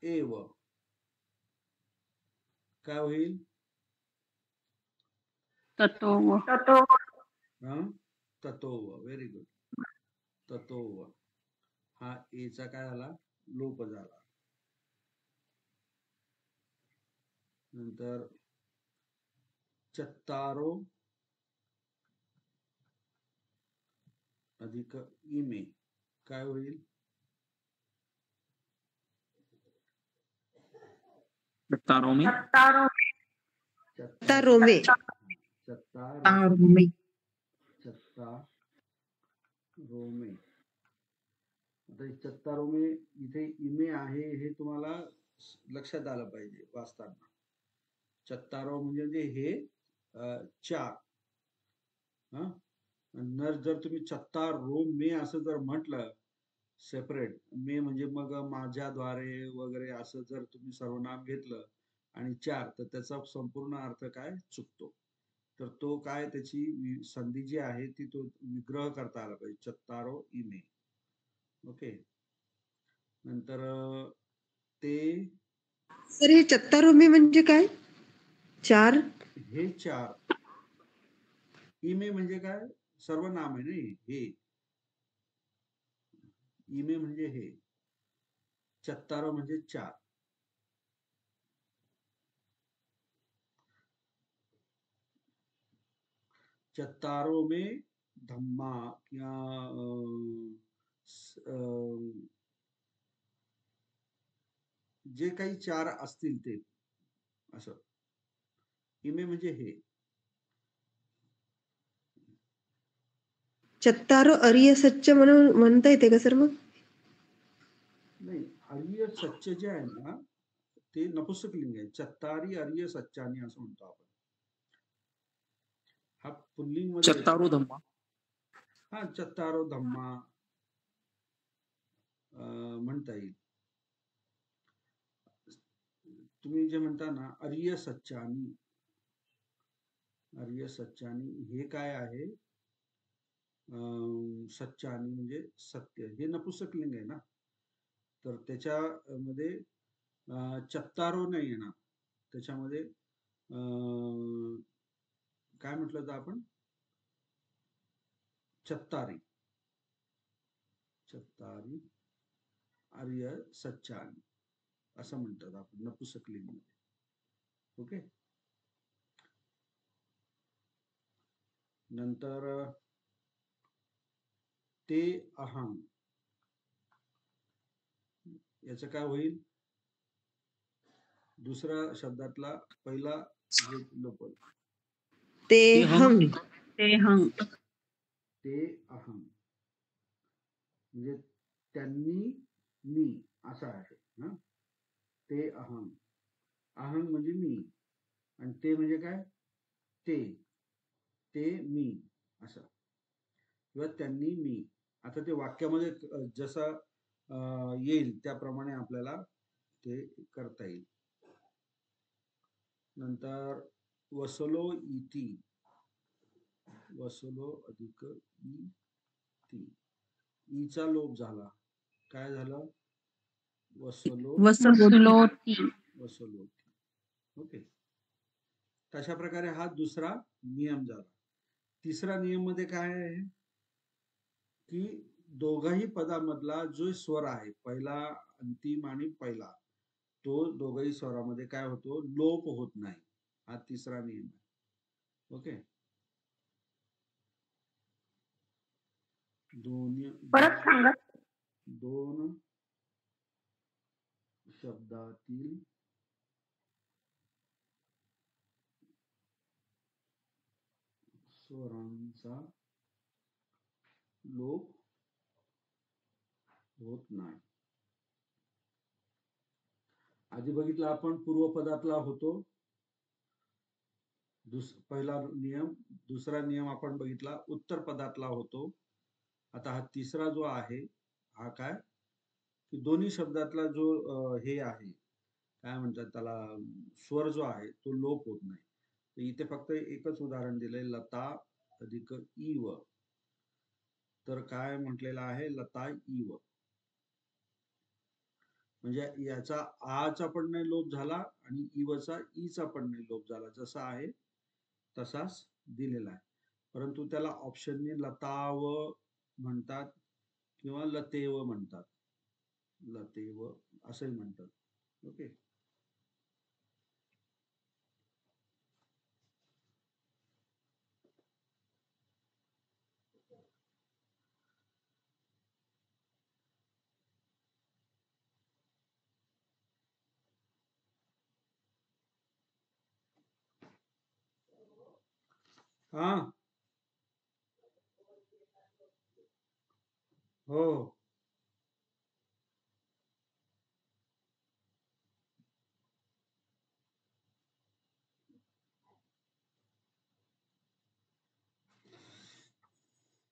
एव. काय होईल? तत्व हा, ततोव. Very good. ततोव. हा एचा काय झाला? लोप झाला. नंतर चत्तारो अधिक इमे काय होईल? चत्तारो में चत्ता रोमे चत्ता रोमे. आता हे चत्ता रोमे इथे इमे आहे हे तुम्हाला लक्षात आलं पाहिजे वाचताना. चत्तारो म्हणजे हे 4. हा, नर जर तुम्ही चत्ता रोमे असं जर म्हटलं सेपरेट, मे म्हणजे मग माझ्याद्वारे वगैरे असं जर तुम्ही सर्वनाम घेतलं आणि 4 तर त्याचा संपूर्ण अर्थ काय चुकतो. तर तो काय त्याची संधी जी आहे ती तो विग्रह करता आला पाहिजे. चत्तारो इमे. ओके. नंतर ते सर हे चत्ता रोमे म्हणजे काय? 4 हे 4. इमे म्हणजे काय? सर्वनाम आहे ना हे. इमे म्हणजे हे. चत्तारो म्हणजे 4. चत्तारो में धम्मा किंवा जे काही 4 असतील ते असं. इमे म्हणजे हे. चत्तारो अर्य सच्च म्हणून म्हणता येते का सर मग? नाही, अर्य सच्च जे आहे ना ते नपुंसकलिंग आहे. चत्तारी अर्य सच्चानी असं म्हणतो आपण. हा पुल्लिंग मध्ये चत्तारो धम्मा. हा, चत्तारो धम्मा म्हणता येईल. तुम्ही जे म्हणता ना अर्य सच्चानी, अर्य सच्चानी हे काय आहे? सच्चानी म्हणजे सत्य. हे नपुंसकलिंग आहे ना, तर त्याच्यामध्ये चत्तारो नाही आहे ना, त्याच्यामध्ये काय म्हटलं तर आपण चत्तारी, चत्तारी अर्य सच्चानी असं म्हणतात आपण नपुंसकलिंग मध्ये. ओके. नंतर ते अहं याचं काय होईल? दुसऱ्या शब्दातला पहिला हे लोप. ते हम ते हं ते अहं म्हणजे त्यांनी मी असं आहे. हा, ते अहं. अहं म्हणजे मी आणि ते म्हणजे काय? ते मी असं, किंवा त्यांनी मी. आता ते वाक्यामध्ये जसं येईल त्याप्रमाणे आपल्याला ते करता येईल. नंतर वसलो इति. वसलो अधिक इति. ईचा लोप झाला. काय झालं? वसलो वसलोती वसलोती. ओके. तशा प्रकारे हा दुसरा नियम झाला. तिसरा नियम मध्ये काय आहे की दोघही पदामधला जो स्वर आहे, पहिला, अंतिम आणि पहिला, तो दोघही स्वरामध्ये काय होतो? लोप होत नाही. हा तिसरा नियम आहे. ओके. परत सांगा. दोन शब्दातील स्वरांचा लोप होत नाही. आधी बघितलं आपण पूर्वपदातला होतो पहिला नियम. दुसरा नियम आपण बघितला उत्तर पदातला होतो. आता हा तिसरा जो आहे हा काय की दोन्ही शब्दातला जो हे आहे, काय म्हणतात त्याला, स्वर जो आहे तो लोप होत नाही. तर इथे फक्त एकच उदाहरण दिलंय, लता अधिक इव. तर काय म्हटलेलं आहे? लता इव. म्हणजे याचा आचा पण नाही लोप झाला आणि इवचा ईचा पण नाही लोप झाला, जसा आहे तसाच दिलेला आहे. परंतु त्याला ऑप्शनने लताव म्हणतात किंवा लतेव म्हणतात, लतेव असंही म्हणतात. ओके. हा हो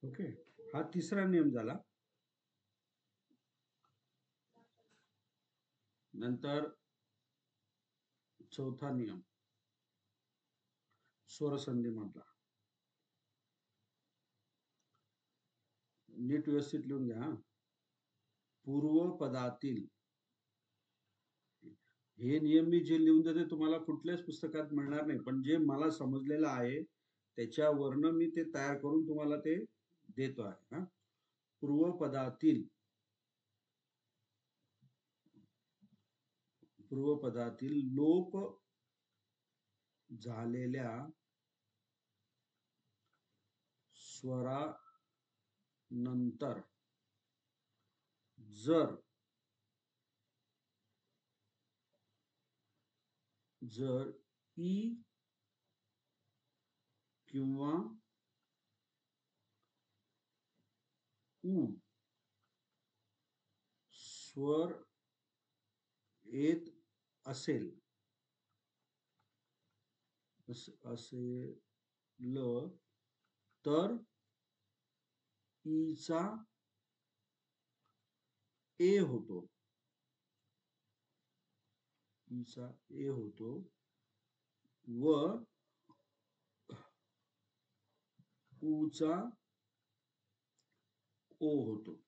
ओके. हा तिसरा नियम झाला. नंतर चौथा नियम स्वरसंधी मधला, नीट व्यवस्थित लिहून घ्या. पूर्वपदातील, हे नियम मी जे लिहून देते तुम्हाला कुठल्याच पुस्तकात मिळणार नाही, पण जे मला समजलेलं आहे त्याच्यावरनं मी ते तयार करून तुम्हाला ते देतो आहे. हा, पूर्वपदातील लोप झालेल्या स्वरानंतर जर ई किंवा उ स्वर येत असेल तर ईचा ए होतो, ईचा ए होतो व ऊचा ओ होतो.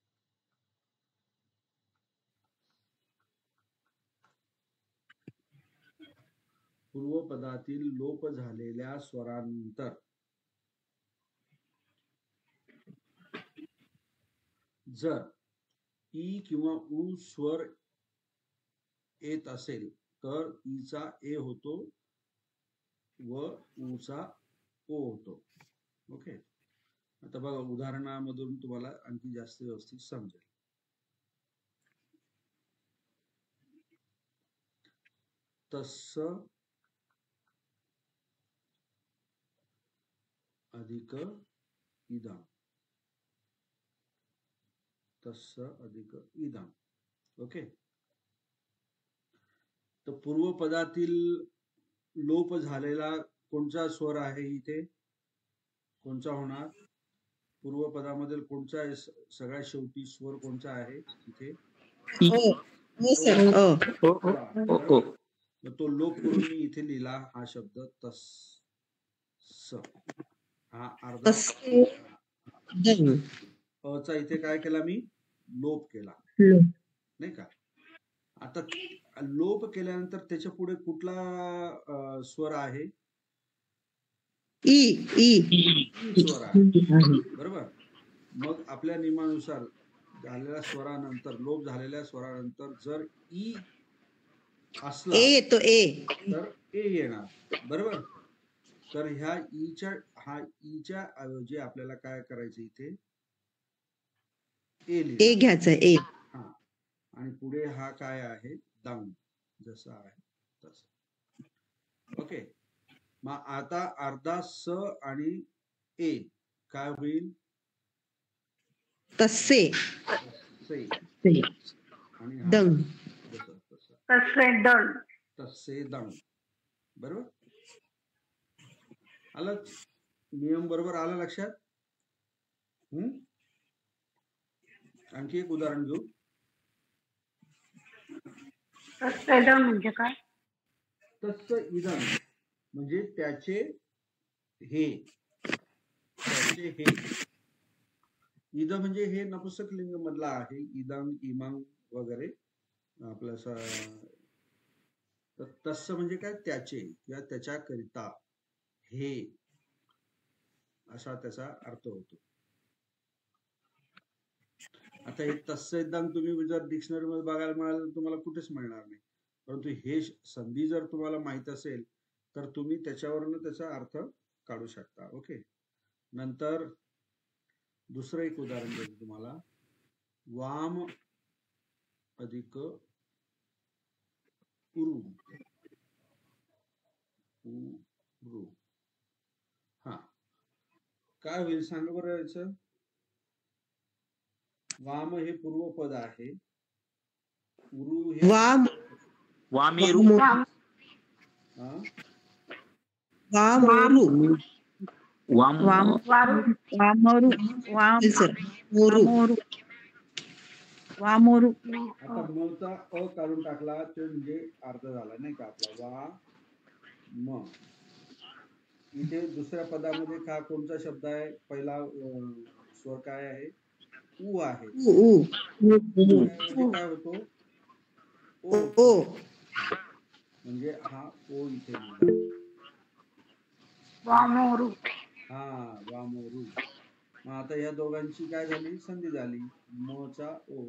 पूर्वपदातील लोप झालेल्या स्वरानंतर जर ई किंवा उ स्वर येत असेल तर ईचा ए होतो व ऊचा ओ होतो. ओके. आता बघा, उदाहरणामधून तुम्हाला आणखी जास्त व्यवस्थित समजेल. तस्स अधिक इदम, तस्स अधिक इदम. ओके. तर पूर्वपदातील लोप झालेला कोणता स्वर आहे इथे, कोणता होणार? पूर्वपदामधील कोणता सगळ्यात शेवटी स्वर कोणता आहे इथे? ओ सर. ओ. मग तो लोप करून मी इथे लिहिला हा शब्द तस्स. हा अर्धा तस्से दम. अचा इथे काय केला मी? लोप केला, नाही का? आता लोप केल्यानंतर त्याच्या पुढे कुठला स्वर आहे? ई स्वर आहे, बरोबर. मग आपल्या नियमानुसार झालेल्या स्वरानंतर, लोप झालेल्या स्वरानंतर जर ई असला ए येतो, ए. तर ए येणार, बरोबर. तर ह्या ईच्या ऐवजी आपल्याला काय करायचं इथे? ए ए घ्यायचं, ए. हा, आणि पुढे हा काय आहे? दंग, जसा आहे तसं. ओके. मग आता अर्धा स आणि ए काय होईल? तस्से आणि दंग. तस्से दंग, बरोबर. आलं नियम बरोबर आला लक्षात? आणखी एक उदाहरण घेऊ. म्हणजे काय? तस्स इदम म्हणजे त्याचे हे, इद म्हणजे हे नपुंसक लिंग मधला आहे, इदम, इमंग वगैरे. आपलं तस्स म्हणजे काय, त्याचे किंवा त्याच्याकरिता, हे असा त्याचा अर्थ होतो. आता हे तत्सम तुम्ही जर डिक्शनरी मध्ये बघायला मिळालं तर तुम्हाला कुठेच मिळणार नाही, परंतु हे संधी जर तुम्हाला माहित असेल तर तुम्ही त्याच्यावरून त्याचा अर्थ काढू शकता. ओके. नंतर दुसरं एक उदाहरण देतो तुम्हाला. वाम अधिक उरु. उरु. हा, काय होईल सांगा बरं याचं. वाम हे पूर्वपद आहे. उरु हे वाम वामेरू. वाम हा? वामोरू वाम वाम वारू वामोरू वाम सर मोरू वामोरू वामोरू आता मचा अ काढून टाकला तो म्हणजे अर्थ झाला नाही का आपला. वा म. इथे दुसऱ्या पदामध्ये का कोणता शब्द आहे, पहिला स्वर काय आहे, उ आहे. उ उ म्हणजे काय होतो, ओ ओ म्हणजे हा ओ इथे लिहिला. वामोरू हा, वामोरू. मग आता या दोघांची काय झाली, संधी झाली. म चा ओ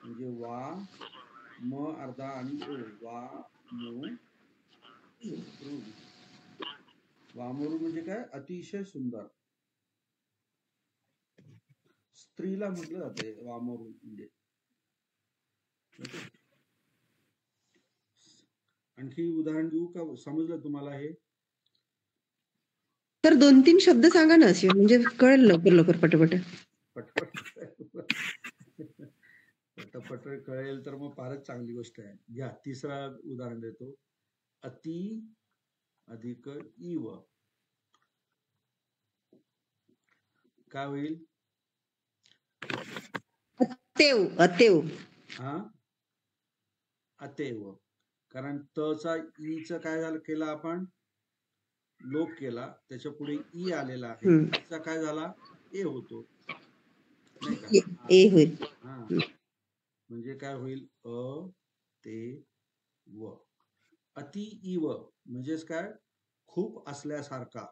म्हणजे वा म अर्धा आणि ओ, वा मो रू. वामोरू म्हणजे काय, अतिशय सुंदर. स्त्रीला म्हटलं जाते वामोरू म्हणजे. आणखी उदाहरण देऊ का, समजलं तुम्हाला हे? तर 2-3 शब्द सांगा ना असे, म्हणजे कळेल लवकर लवकर पटपट. पटपट पटपट कळेल तर मग फारच चांगली गोष्ट आहे. घ्या तिसरा उदाहरण देतो. अति अधिक इव काय होईल? अतेव अतेव. हा, अतेव. कारण तचा ईचं काय झालं, केलं आपण लोप केला, त्याच्या पुढे ई आलेला आहे. ईचा काय झाला, ए होतो नाही का. ए होईल. हा, म्हणजे काय होईल, अ ते व. अति इव म्हणजेच काय, खूप असल्यासारखा,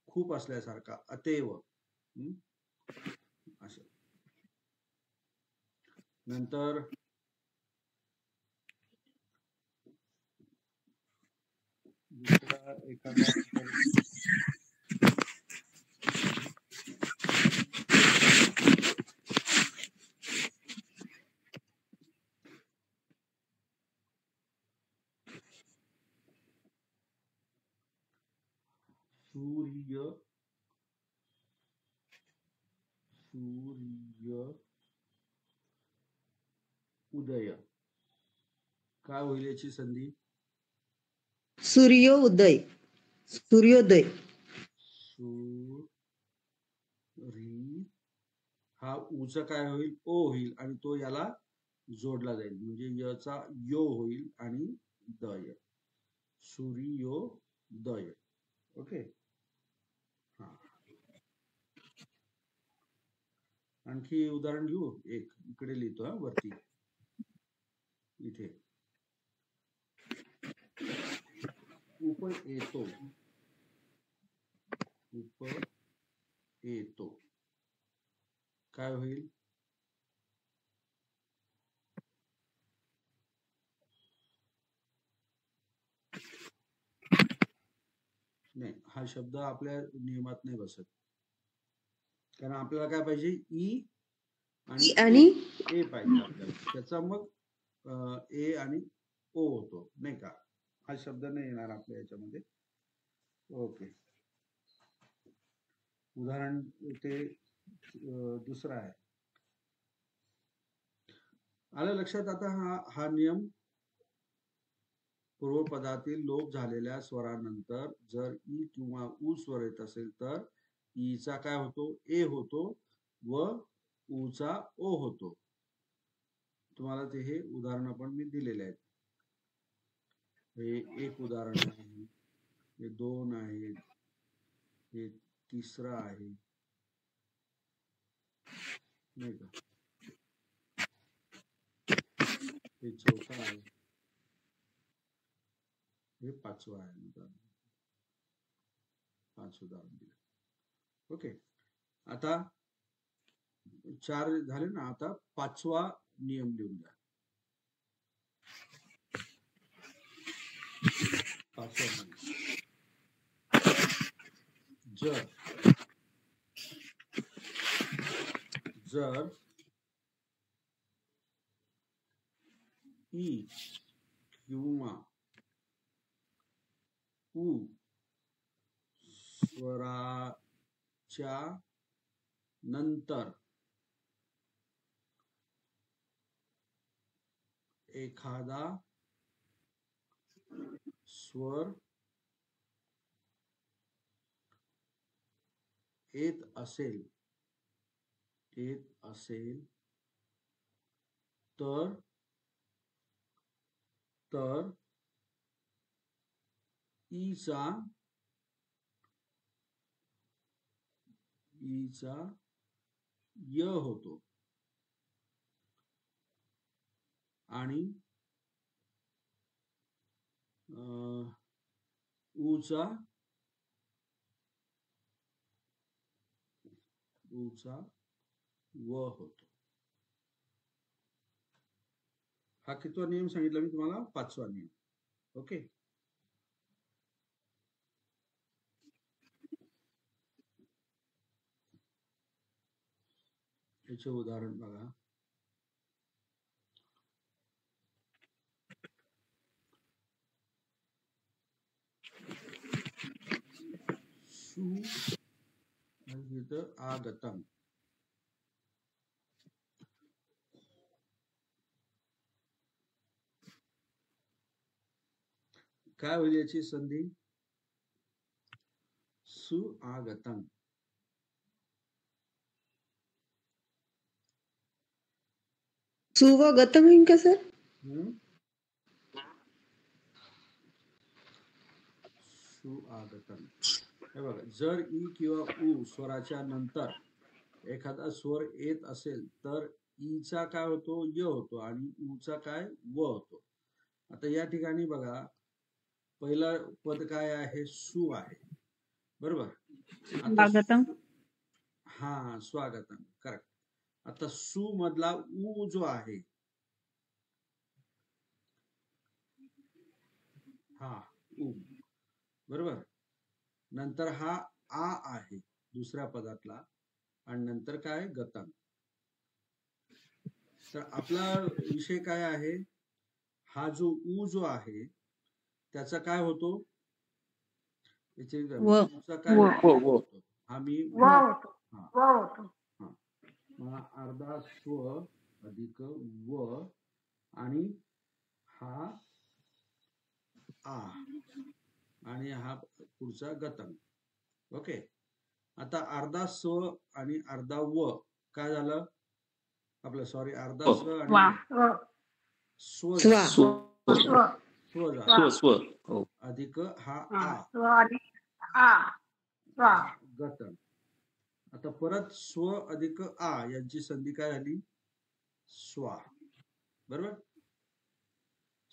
खूप असल्यासारखा, अतेव. असं. नंतर दुसरा एखादा सूर्य उदय काय होईल याची संधी, सूर्योदय सूर्योदय. हा उचा काय होईल, ओ होईल आणि तो याला जोडला जाईल म्हणजे यचा यो होईल आणि दय, सूर्योदय. ओके. हा, आणखी उदाहरण घेऊ एक, इकडे लिहितो हा वरती इथे. उप येतो, उप येतो काय होईल, नाही हा शब्द आपल्या नियमात नाही बसत, कारण आपल्याला काय पाहिजे, ई आणि ए पाहिजे आपल्याला. त्याचा मग ए आणि ओ होतो नाही का. हा शब्द नाही येणार आपल्या याच्यामध्ये. ओके. उदाहरण ते दुसरं आहे. आलं लक्षात आता. हा नियम पूर्वपदातील लोप झालेल्या स्वरानंतर जर ई किंवा उ स्वर येत असेल तर ईचा काय होतो, ए होतो व उचा ओ होतो. तुम्हाला ते हे उदाहरण पण मी दिलेले आहेत. हे एक उदाहरण आहे, हे 2 आहेत, हे तिसरं आहे नाही का. हे चौथा आहे, हे पाचवा आहे. उदाहरण 5 उदाहरण दिले. ओके, आता 4 झाले ना. आता 5वा नियम लिहून द्या. 5वा नियम. जर ई किंवा उ स्वराच्या नंतर एखादा स्वर येत असेल तर ईचा य होतो आणि ऊचा व होतो. हा कितवा नियम सांगितला मी तुम्हाला? 5वा नियम. ओके, याचे उदाहरण बघा. आगतम. काय होईल याची संधी? सुआगतम. सुवगतम होईल का सर? सुआगतम. हे बघा, जर ई किंवा उ स्वराच्या नंतर एखादा स्वर येत असेल तर ईचा काय होतो? य होतो आणि ऊचा काय? व होतो. आता या ठिकाणी बघा, पहिला पद काय आहे? सु आहे, बरोबर. स्वागतम. हा, स्वागतम, करेक्ट. आता सु मधला उ जो आहे, हा उ, बरोबर. नंतर हा आ आहे दुसऱ्या पदातला आणि नंतर काय? गतम. तर आपला विषय काय आहे? हा जो उ जो आहे त्याचा काय होतो? काय होतो? हा मी व होतो. अर्धा स्व अधिक व आणि हा आ आणि हा पुढचा गतम. ओके, आता अर्धा स्व आणि अर्धा व काय झालं आपलं? सॉरी, अर्धा स्व आणि स्व अधिक हा आ गतम. आता परत स्व अधिक आ यांची संधी काय झाली? स्वा, बरोबर.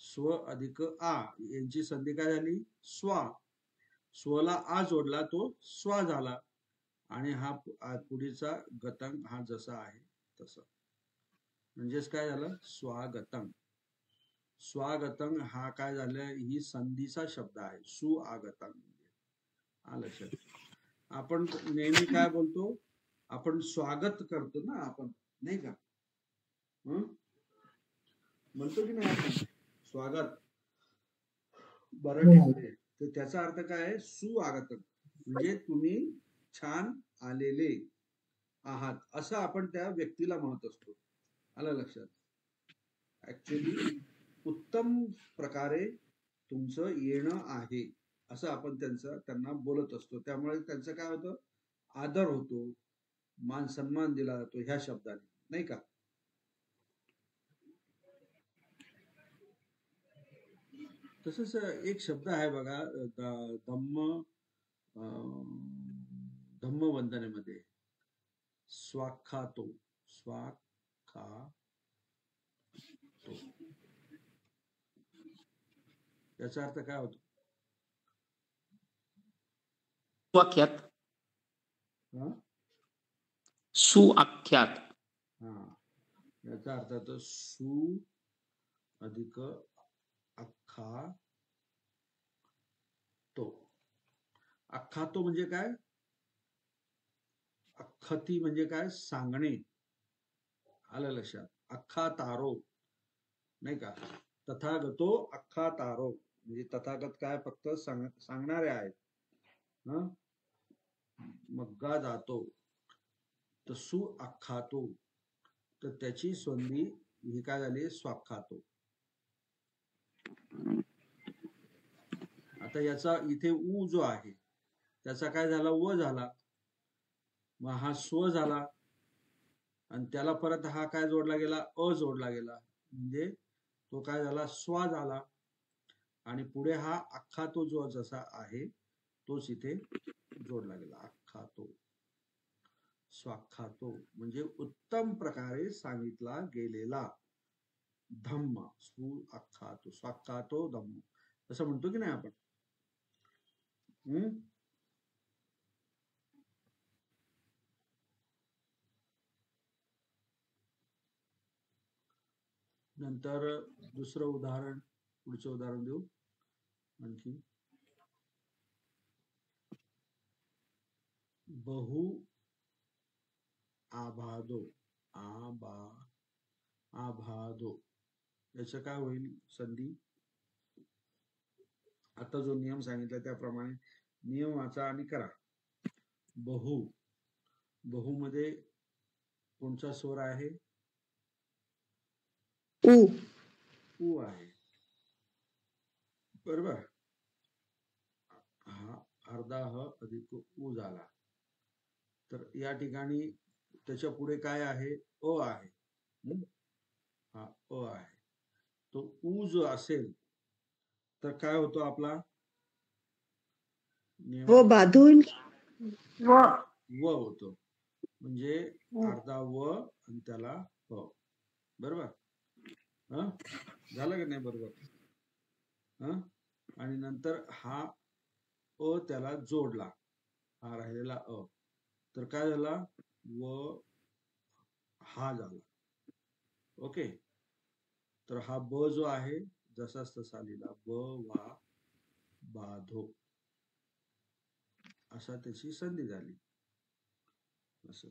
स्व अधिक आ यांची संधी काय झाली? स्वा. स्वला आ जोडला तो स्वा झाला आणि हा पुढीचा गतम हा जसा आहे तसा. म्हणजेच काय झालं? स्वागतम. स्वागतम हा काय झालं? ही संधीचा शब्द आहे. सुआगतम. लक्षात. आपण नेहमी काय बोलतो? आपण स्वागत करतो ना, आपण नाही का? म्हणतो की नाही आपण स्वागत मराठीमध्ये? तर त्याचा अर्थ काय आहे? सुआगतम. म्हणजे तुम्ही छान आलेले आहात असं आपण त्या व्यक्तीला म्हणत असतो. आलं लक्षात? ऍक्च्युली उत्तम प्रकारे तुमचं येणं आहे असं आपण त्यांना बोलत असतो. त्यामुळे त्यांचं काय होतं? आदर होतो, मान सन्मान दिला जातो ह्या शब्दाने, नाही का? तसंच एक शब्द आहे बघा, धम्मवंदनेमध्ये स्वाखातो. याचा अर्थ काय होतो? सुआख्यात. हा सुआख्यात. हा याचा अर्थ होतो सु अधिक अख्खा तो. अख्खा तो म्हणजे काय? अख्खती म्हणजे काय? सांगणे. आलं लक्षात? अख्खा तारो नाही का? तथागतो अख्खा तारो म्हणजे तथागत काय? फक्त सांगणारे आहेत. हं मग्गा जातो तर सु अख्खातो, तर त्याची संधी ही काय झाली? स्वाख्खातो. आता याचा इथे उ जो आहे त्याचा काय झाला? व झाला. मग हा स्व झाला आणि त्याला परत हा काय जोडला गेला? अ जोडला गेला, म्हणजे तो काय झाला? स्वा झाला. आणि पुढे हा अख्खा तो जो जसा आहे तोच इथे जोडला गेला. अख्खा तो, स्वाख्खातो म्हणजे उत्तम प्रकारे सांगितला गेलेला धम्म. सु अख्खातो, स्वाख्खातो धम्म असं म्हणतो की नाही आपण? नंतर दुसरं उदाहरण, पुढचं उदाहरण देऊ आणखी. बहु आभादो, आभादो याचं काय होईल संधी? आता जो नियम सांगितला त्याप्रमाणे नियम वाचा आणि करा. बहु, बहु मध्ये कोणचा स्वर आहे? उ. उ आहे, बरोबर. हा अर्धा ह अधिक उ झाला. तर या ठिकाणी त्याच्या पुढे काय आहे? अ आहे. हा अ आहे. तो उ जो असेल तर काय होतो आपला नियम? व बांधून व व होतो, म्हणजे अर्धा व आणि त्याला प. बरोबर. हा झालं का नाही? बरोबर. हा आणि नंतर हा अ त्याला जोडला, हा राहिलेला अ, तर काय झाला? व हा झाला. ओके. तर हा ब जो आहे जसाच तसा लिहिला, ब वा बाधो, असा त्याची संधी झाली. असं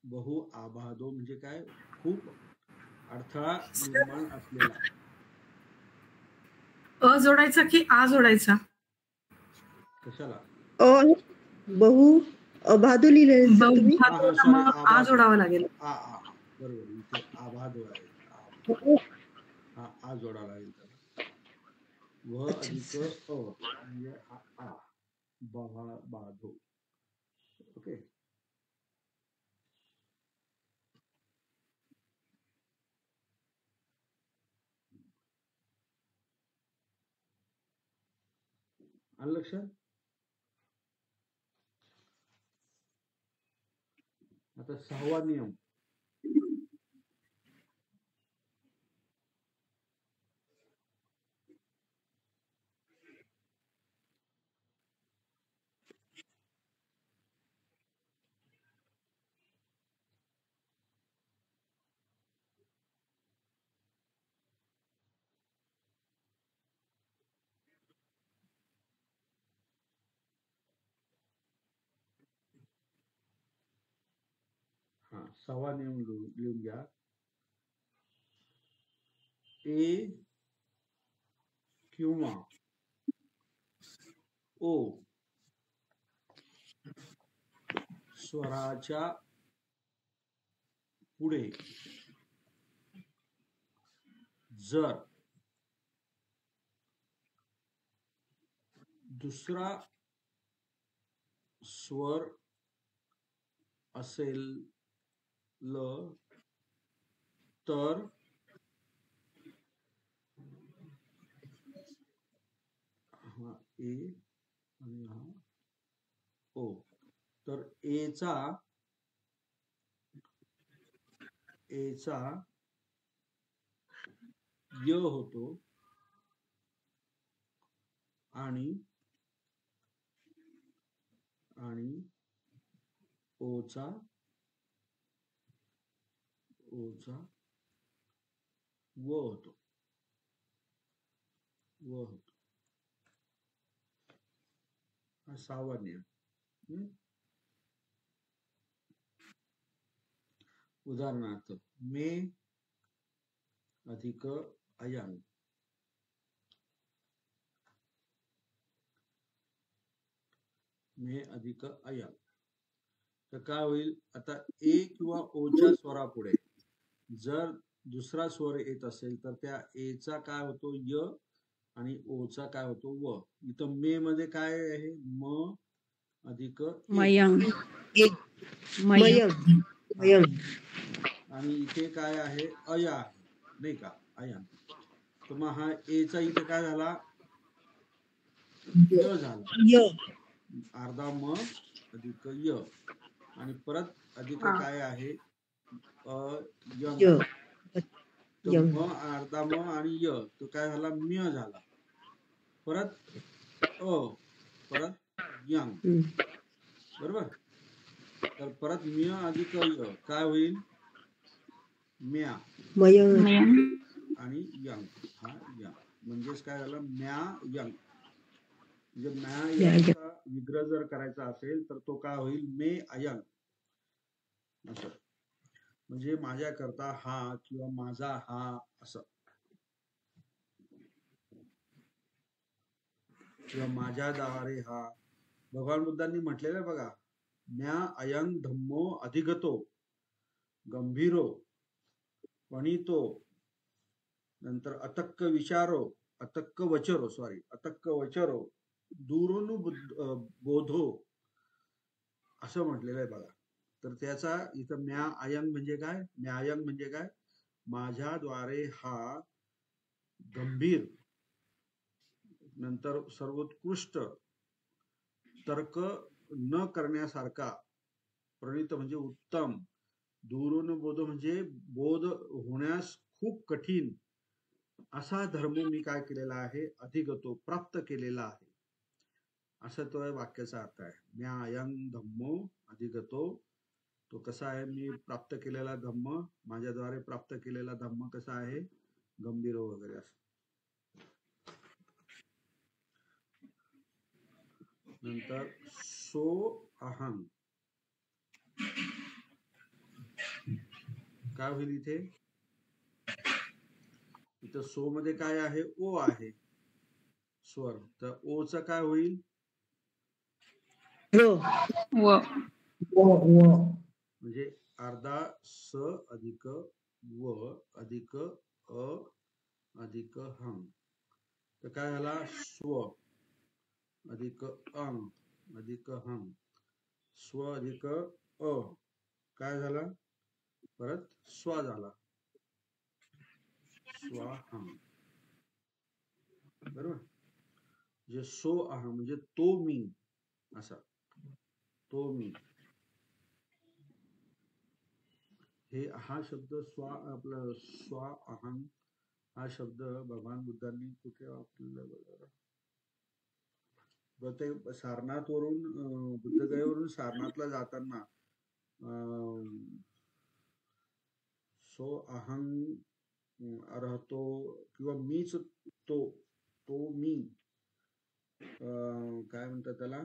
बहु आबाधो म्हणजे काय? खूप अडथळा निर्माण असलेला. अ जोडायचा की आ जोडायचा? कशाला? अ बहु अबाधू लिहिलेलं सर तुम्ही? हा हा सॉरी, मग आ आबाधो. जोडावा लागेल. बरोबर, इथे आबाधो आहे. हा आ जोडा लागेल त्याला. व अच्छा अधिक सर. अ म्हणजे हा आ, बाधो. ओके. आलं लक्षात? आता 6वा नियम. हा 6वा नियम लिहून घ्या. ए किंवा ओ स्वराच्या पुढे जर दुसरा स्वर असेल तर हा ए आणि हा ओ, तर एचा य होतो आणि ओचा व होतो. हा 6वा नियम. उदाहरणार्थ मे अधिक अयंग. मे अधिक अयंग. तर काय होईल आता ए किंवा ओच्या स्वरापुढे जर दुसरा स्वर येत असेल तर त्या एचा काय होतो य आणि ओचा काय होतो व. इथं मे मध्ये काय आहे म अधिक ए. मयंग मयंग मयंग. आणि इथे काय आहे अया आहे नाही का अयंग. तर मग हा एचा इथे काय झाला य झाला. य अर्धा म अधिक य आणि परत अधिक हा. काय आहे यंग य आहे. तर यंग. म अर्धा म आणि य तो काय झाला म्य झाला. परत परत यंग. बरोबर. तर परत म्य अधिक य काय होईल म्या मयंग आणि यंग. हा यंग म्हणजेच काय झालं म्या यंग. म्हणजे म्या यंगचा विग्रह जर करायचा असेल तर तो काय होईल मे अयंग असं. म्हणजे माझ्याकरता हा किंवा माझा हा असं किंवा माझ्याद्वारे हा. भगवान बुद्धांनी म्हटलेलं आहे बघा म्या अयंग धम्मो अधिगतो गंभीरो वणितो नंतर अतक्क विचारो अतक्क वचरो दूरून बोधो असं म्हटलेलं आहे बघा. तर त्याचा इथं म्या अयंग म्हणजे काय म्यायंग म्हणजे काय माझ्याद्वारे हा गंभीर नंतर सर्वोत्कृष्ट तर्क न करण्यासारखा प्रणित म्हणजे उत्तम दूरून बोध म्हणजे बोध होण्यास खूप कठीण असा धर्म मी काय केलेला आहे अधिगतो प्राप्त केलेला आहे असं तो वाक्याचा अर्थ आहे. म्या अयंग धम्मो अधिगतो. तो कसा आहे मी प्राप्त केलेला धम्म माझ्याद्वारे प्राप्त केलेला धम्म कसा आहे गंभीर वगैरे असं. नंतर सो अहंग काय होईल इथं सो मध्ये काय आहे ओ आहे स्वर. तर ओच काय होईल म्हणजे अर्धा स अधिक व अधिक अ अधिक हंग. तर काय झाला स्व अधिक अंग अधिक हंग. स्व अधिक काय झाला परत स्वा झाला स्वाहंग. बरोबर. म्हणजे सो अहम म्हणजे तो मी असा तो मी. हे हा शब्द आपला स्वा अहंग हा शब्द भगवान बुद्धांनी कुठे वापरलेला बघा ते सारनाथ वरून बुद्धगयेवरून सारनाथला जाताना सो अहंग राहतो किंवा मीच तो मी काय म्हणतात त्याला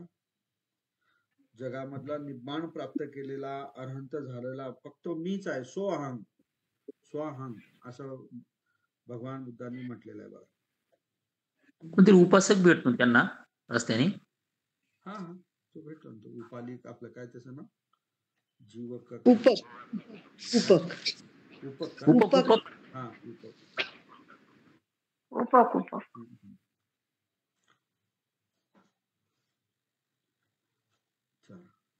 जगामधला निब्बाण प्राप्त केलेला अरहंत झालेला फक्त मीच आहे स्वाहंग असं भगवान बुद्धांनी म्हटलेलं आहे बघा. कोणतरी उपासक भेटतो त्यांना रस्त्याने. हा तो भेटतो ना तो उपालिक आपलं काय त्याचं नाव जीवक उपक हा उपक.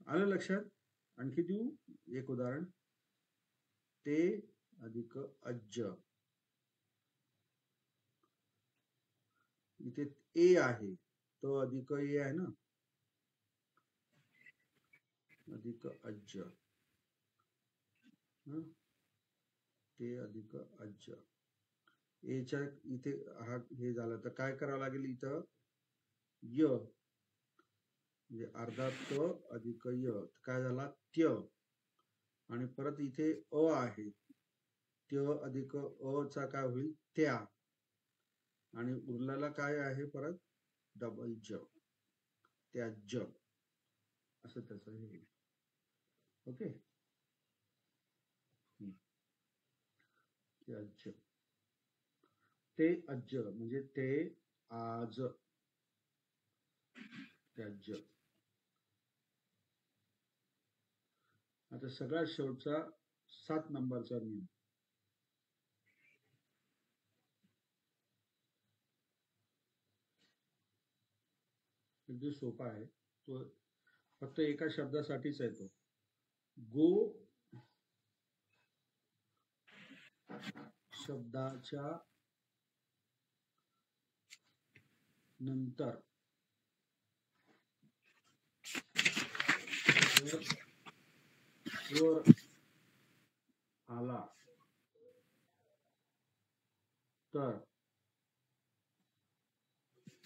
आलं लक्षात. आणखी देऊ एक उदाहरण. ते अधिक अज्ज. इथे ए आहे तो अधिक ए आहे ना अधिक अज्ज. ते अधिक अज्ज एच्या इथे हा हे झालं तर काय करावं लागेल इथं य म्हणजे अर्धा त अधिक य काय झाला त्य, आणि परत इथे अ आहे, त्य अधिक अ चा काय होईल त्या, आणि उरलेला काय आहे परत डबल ज, त्याज, असं त्याचं हे होईल. ओके, त्याज, ते अज्ज म्हणजे ते आज, त्याज. आता सगळ्यात शेवटचा 7 नंबरचा नियम. अगदी सोपा आहे तो, फक्त एका शब्दासाठीच आहे तो. गो शब्दाच्या नंतर जर स्वर आला तर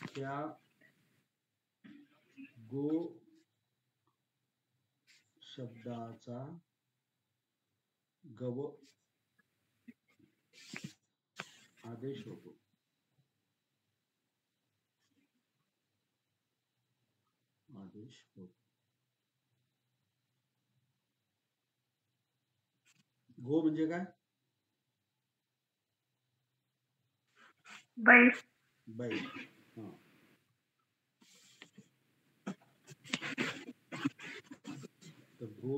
त्या गो शब्दाचा गव आदेश होतो. आदेश होतो. गो म्हणजे काय? बैल. बैल. हा, तर गो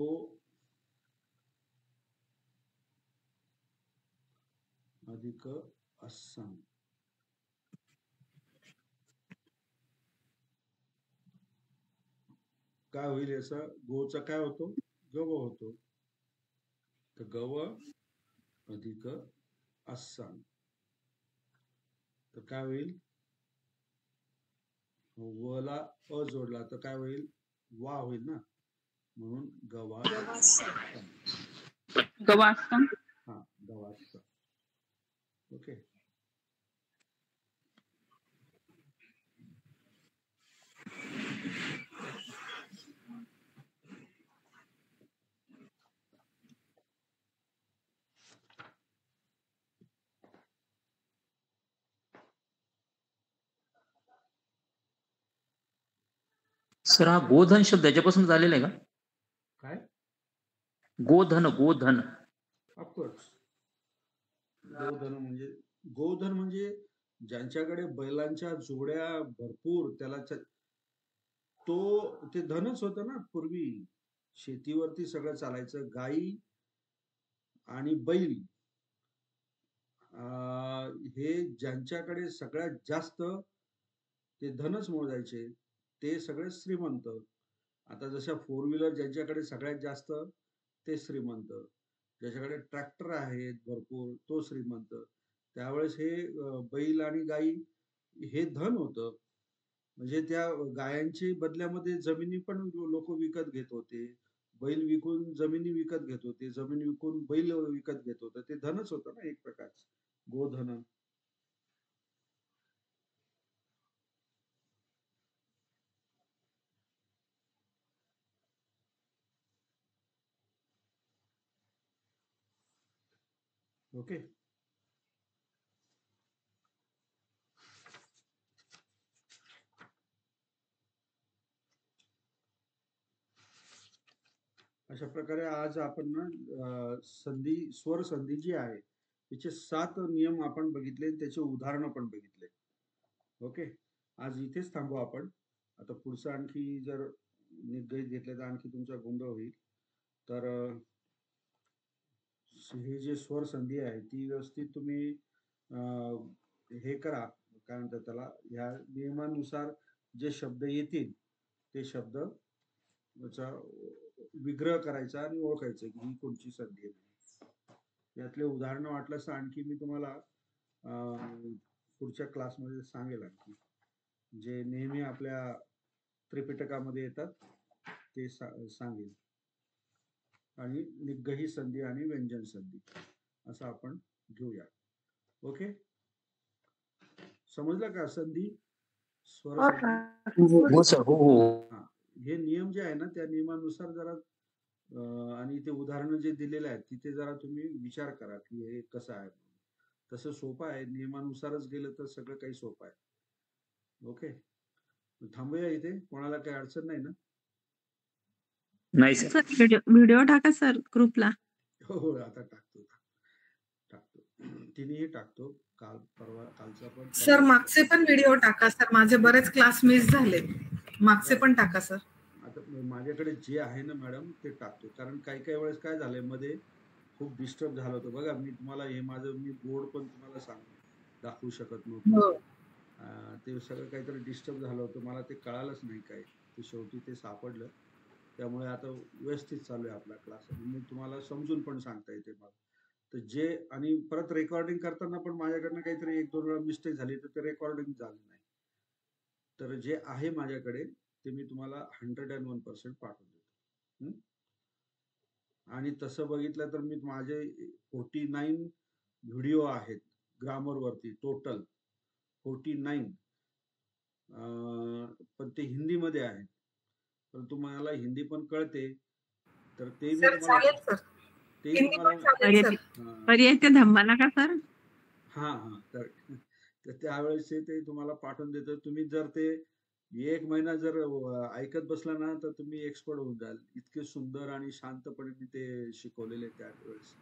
अधिक अस्साम, काय होईल याचा? गोचा काय होतो? गव होतो. तर गव अधिक अस्साम, तर काय होईल? वला अ जोडला तर काय होईल? वा होईल ना, म्हणून गवा, गवास्तम. हा गवास्ता. ओके, सर हा गोधन शब्द याच्यापासून झालेला आहे का? काय? गोधन, गोधन. ऑफकोर्स, गोधन म्हणजे ज्यांच्याकडे बैलांच्या जोड्या भरपूर, त्याला तो ते धनच होतं ना. पूर्वी शेतीवरती सगळं चालायचं. गाई आणि बैल हे ज्यांच्याकडे सगळ्यात जास्त ते धनच मोजायचे, ते सगळे श्रीमंत. आता जशा 4 व्हीलर ज्यांच्याकडे सगळ्यात जास्त ते श्रीमंत, ज्याच्याकडे ट्रॅक्टर आहेत भरपूर तो श्रीमंत. त्यावेळेस हे बैल आणि गाई हे धन होतं. म्हणजे त्या गायांची बदल्यामध्ये जमिनी पण लोक विकत घेत होते, बैल विकून जमिनी विकत घेत होते, जमीन विकून बैल विकत घेत होते. ते धनच होतं ना एक प्रकारचं, गोधन. ओके, अशा प्रकारे आज आपण ना संधी, स्वर संधी जी आहे तिचे 7 नियम आपण बघितले, त्याचे उदाहरणं पण बघितले. ओके, आज इथेच थांबू आपण. आता पुढचं आणखी जर निर्देश घेतले तर आणखी तुमचा गोंधळ होईल. तर हे जे स्वर संधी आहे ती व्यवस्थित तुम्ही हे करा, काय म्हणतात त्याला, ह्या नियमानुसार जे शब्द येतील ते शब्द विग्रह करायचा आणि ओळखायचं की ही कोणची संधी आहे. यातले उदाहरणं वाटलंस तर आणखी मी तुम्हाला पुढच्या क्लासमध्ये सांगेल, आणखी जे नेहमी आपल्या त्रिपिटकामध्ये येतात ते सांगेल. आणि निग्गही संधी आणि व्यंजन संधी असं आपण घेऊया. ओके, समजलं का संधी? स्वर हो समजून सर हो सर, हो हो. हा हे नियम जे आहे ना त्या नियमानुसार जरा आणि ते उदाहरणं जे दिलेले आहेत तिथे जरा तुम्ही विचार करा की हे कसं आहे. तसं सोपं आहे, नियमानुसारच गेलं तर सगळं काही सोपं आहे. ओके, थांबूया इथे. कोणाला काही अडचण नाही ना? नाही सर. सर व्हिडिओ व्हिडिओ टाका सर ग्रुपला. हो हो, आता टाकतो तिन्ही टाकतो. काल परवा कालचा पण सर मागचे पण व्हिडिओ टाका सर, माझे बरेच क्लास मिस झाले, मागचे पण टाका सर. आता माझ्याकडे जे आहे ना मॅडम ते टाकतो. कारण काही काही वेळेस काय झालंय मध्ये खूप डिस्टर्ब झालं होतं. बघा मी तुम्हाला हे माझं मी बोर्ड पण तुम्हाला दाखवू शकत नव्हतो. हो. ते सगळं काहीतरी डिस्टर्ब झालं होतं, मला ते कळालंच नाही काय. ते शेवटी ते सापडलं. त्यामुळे आता व्यवस्थित चालू आहे आपला क्लास आणि मी तुम्हाला समजून पण सांगता येते मला. तर जे आणि परत रेकॉर्डिंग करताना पण माझ्याकडनं काहीतरी 1-2 वेळा मिस्टेक झाली तर ते रेकॉर्डिंग झालं नाही. तर जे आहे माझ्याकडे ते मी तुम्हाला 101% पाठवून देतो. आणि तसं बघितलं तर मी माझे 49 व्हिडिओ आहेत ग्रामरवरती टोटल 49. पण ते हिंदीमध्ये आहेत. पण तुम्हाला हिंदी पण कळते तर ते मी सर तुम्हाला चालेल सर, तेही हिंदी पण तुम्हाला चालेल सर. पर्याय ते धम्माला का सर? हा तर त्यावेळेस ते तुम्हाला पाठवून देतो. तुम्ही जर ते 1 महिना जर ऐकत बसला ना तर तुम्ही एक्सपर्ट होऊन जाल. इतके सुंदर आणि शांतपणे मी ते शिकवलेले त्यावेळेस.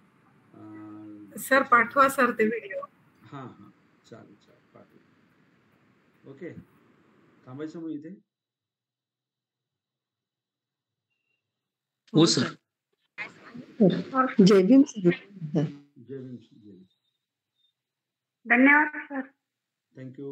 सर पाठवा सर ते व्हिडिओ. हा चालेल पाठवू. ओके, थांबायचं मग इथे. हो सर. जय भीम सर. जय भीम. धन्यवाद सर. थँक्यू.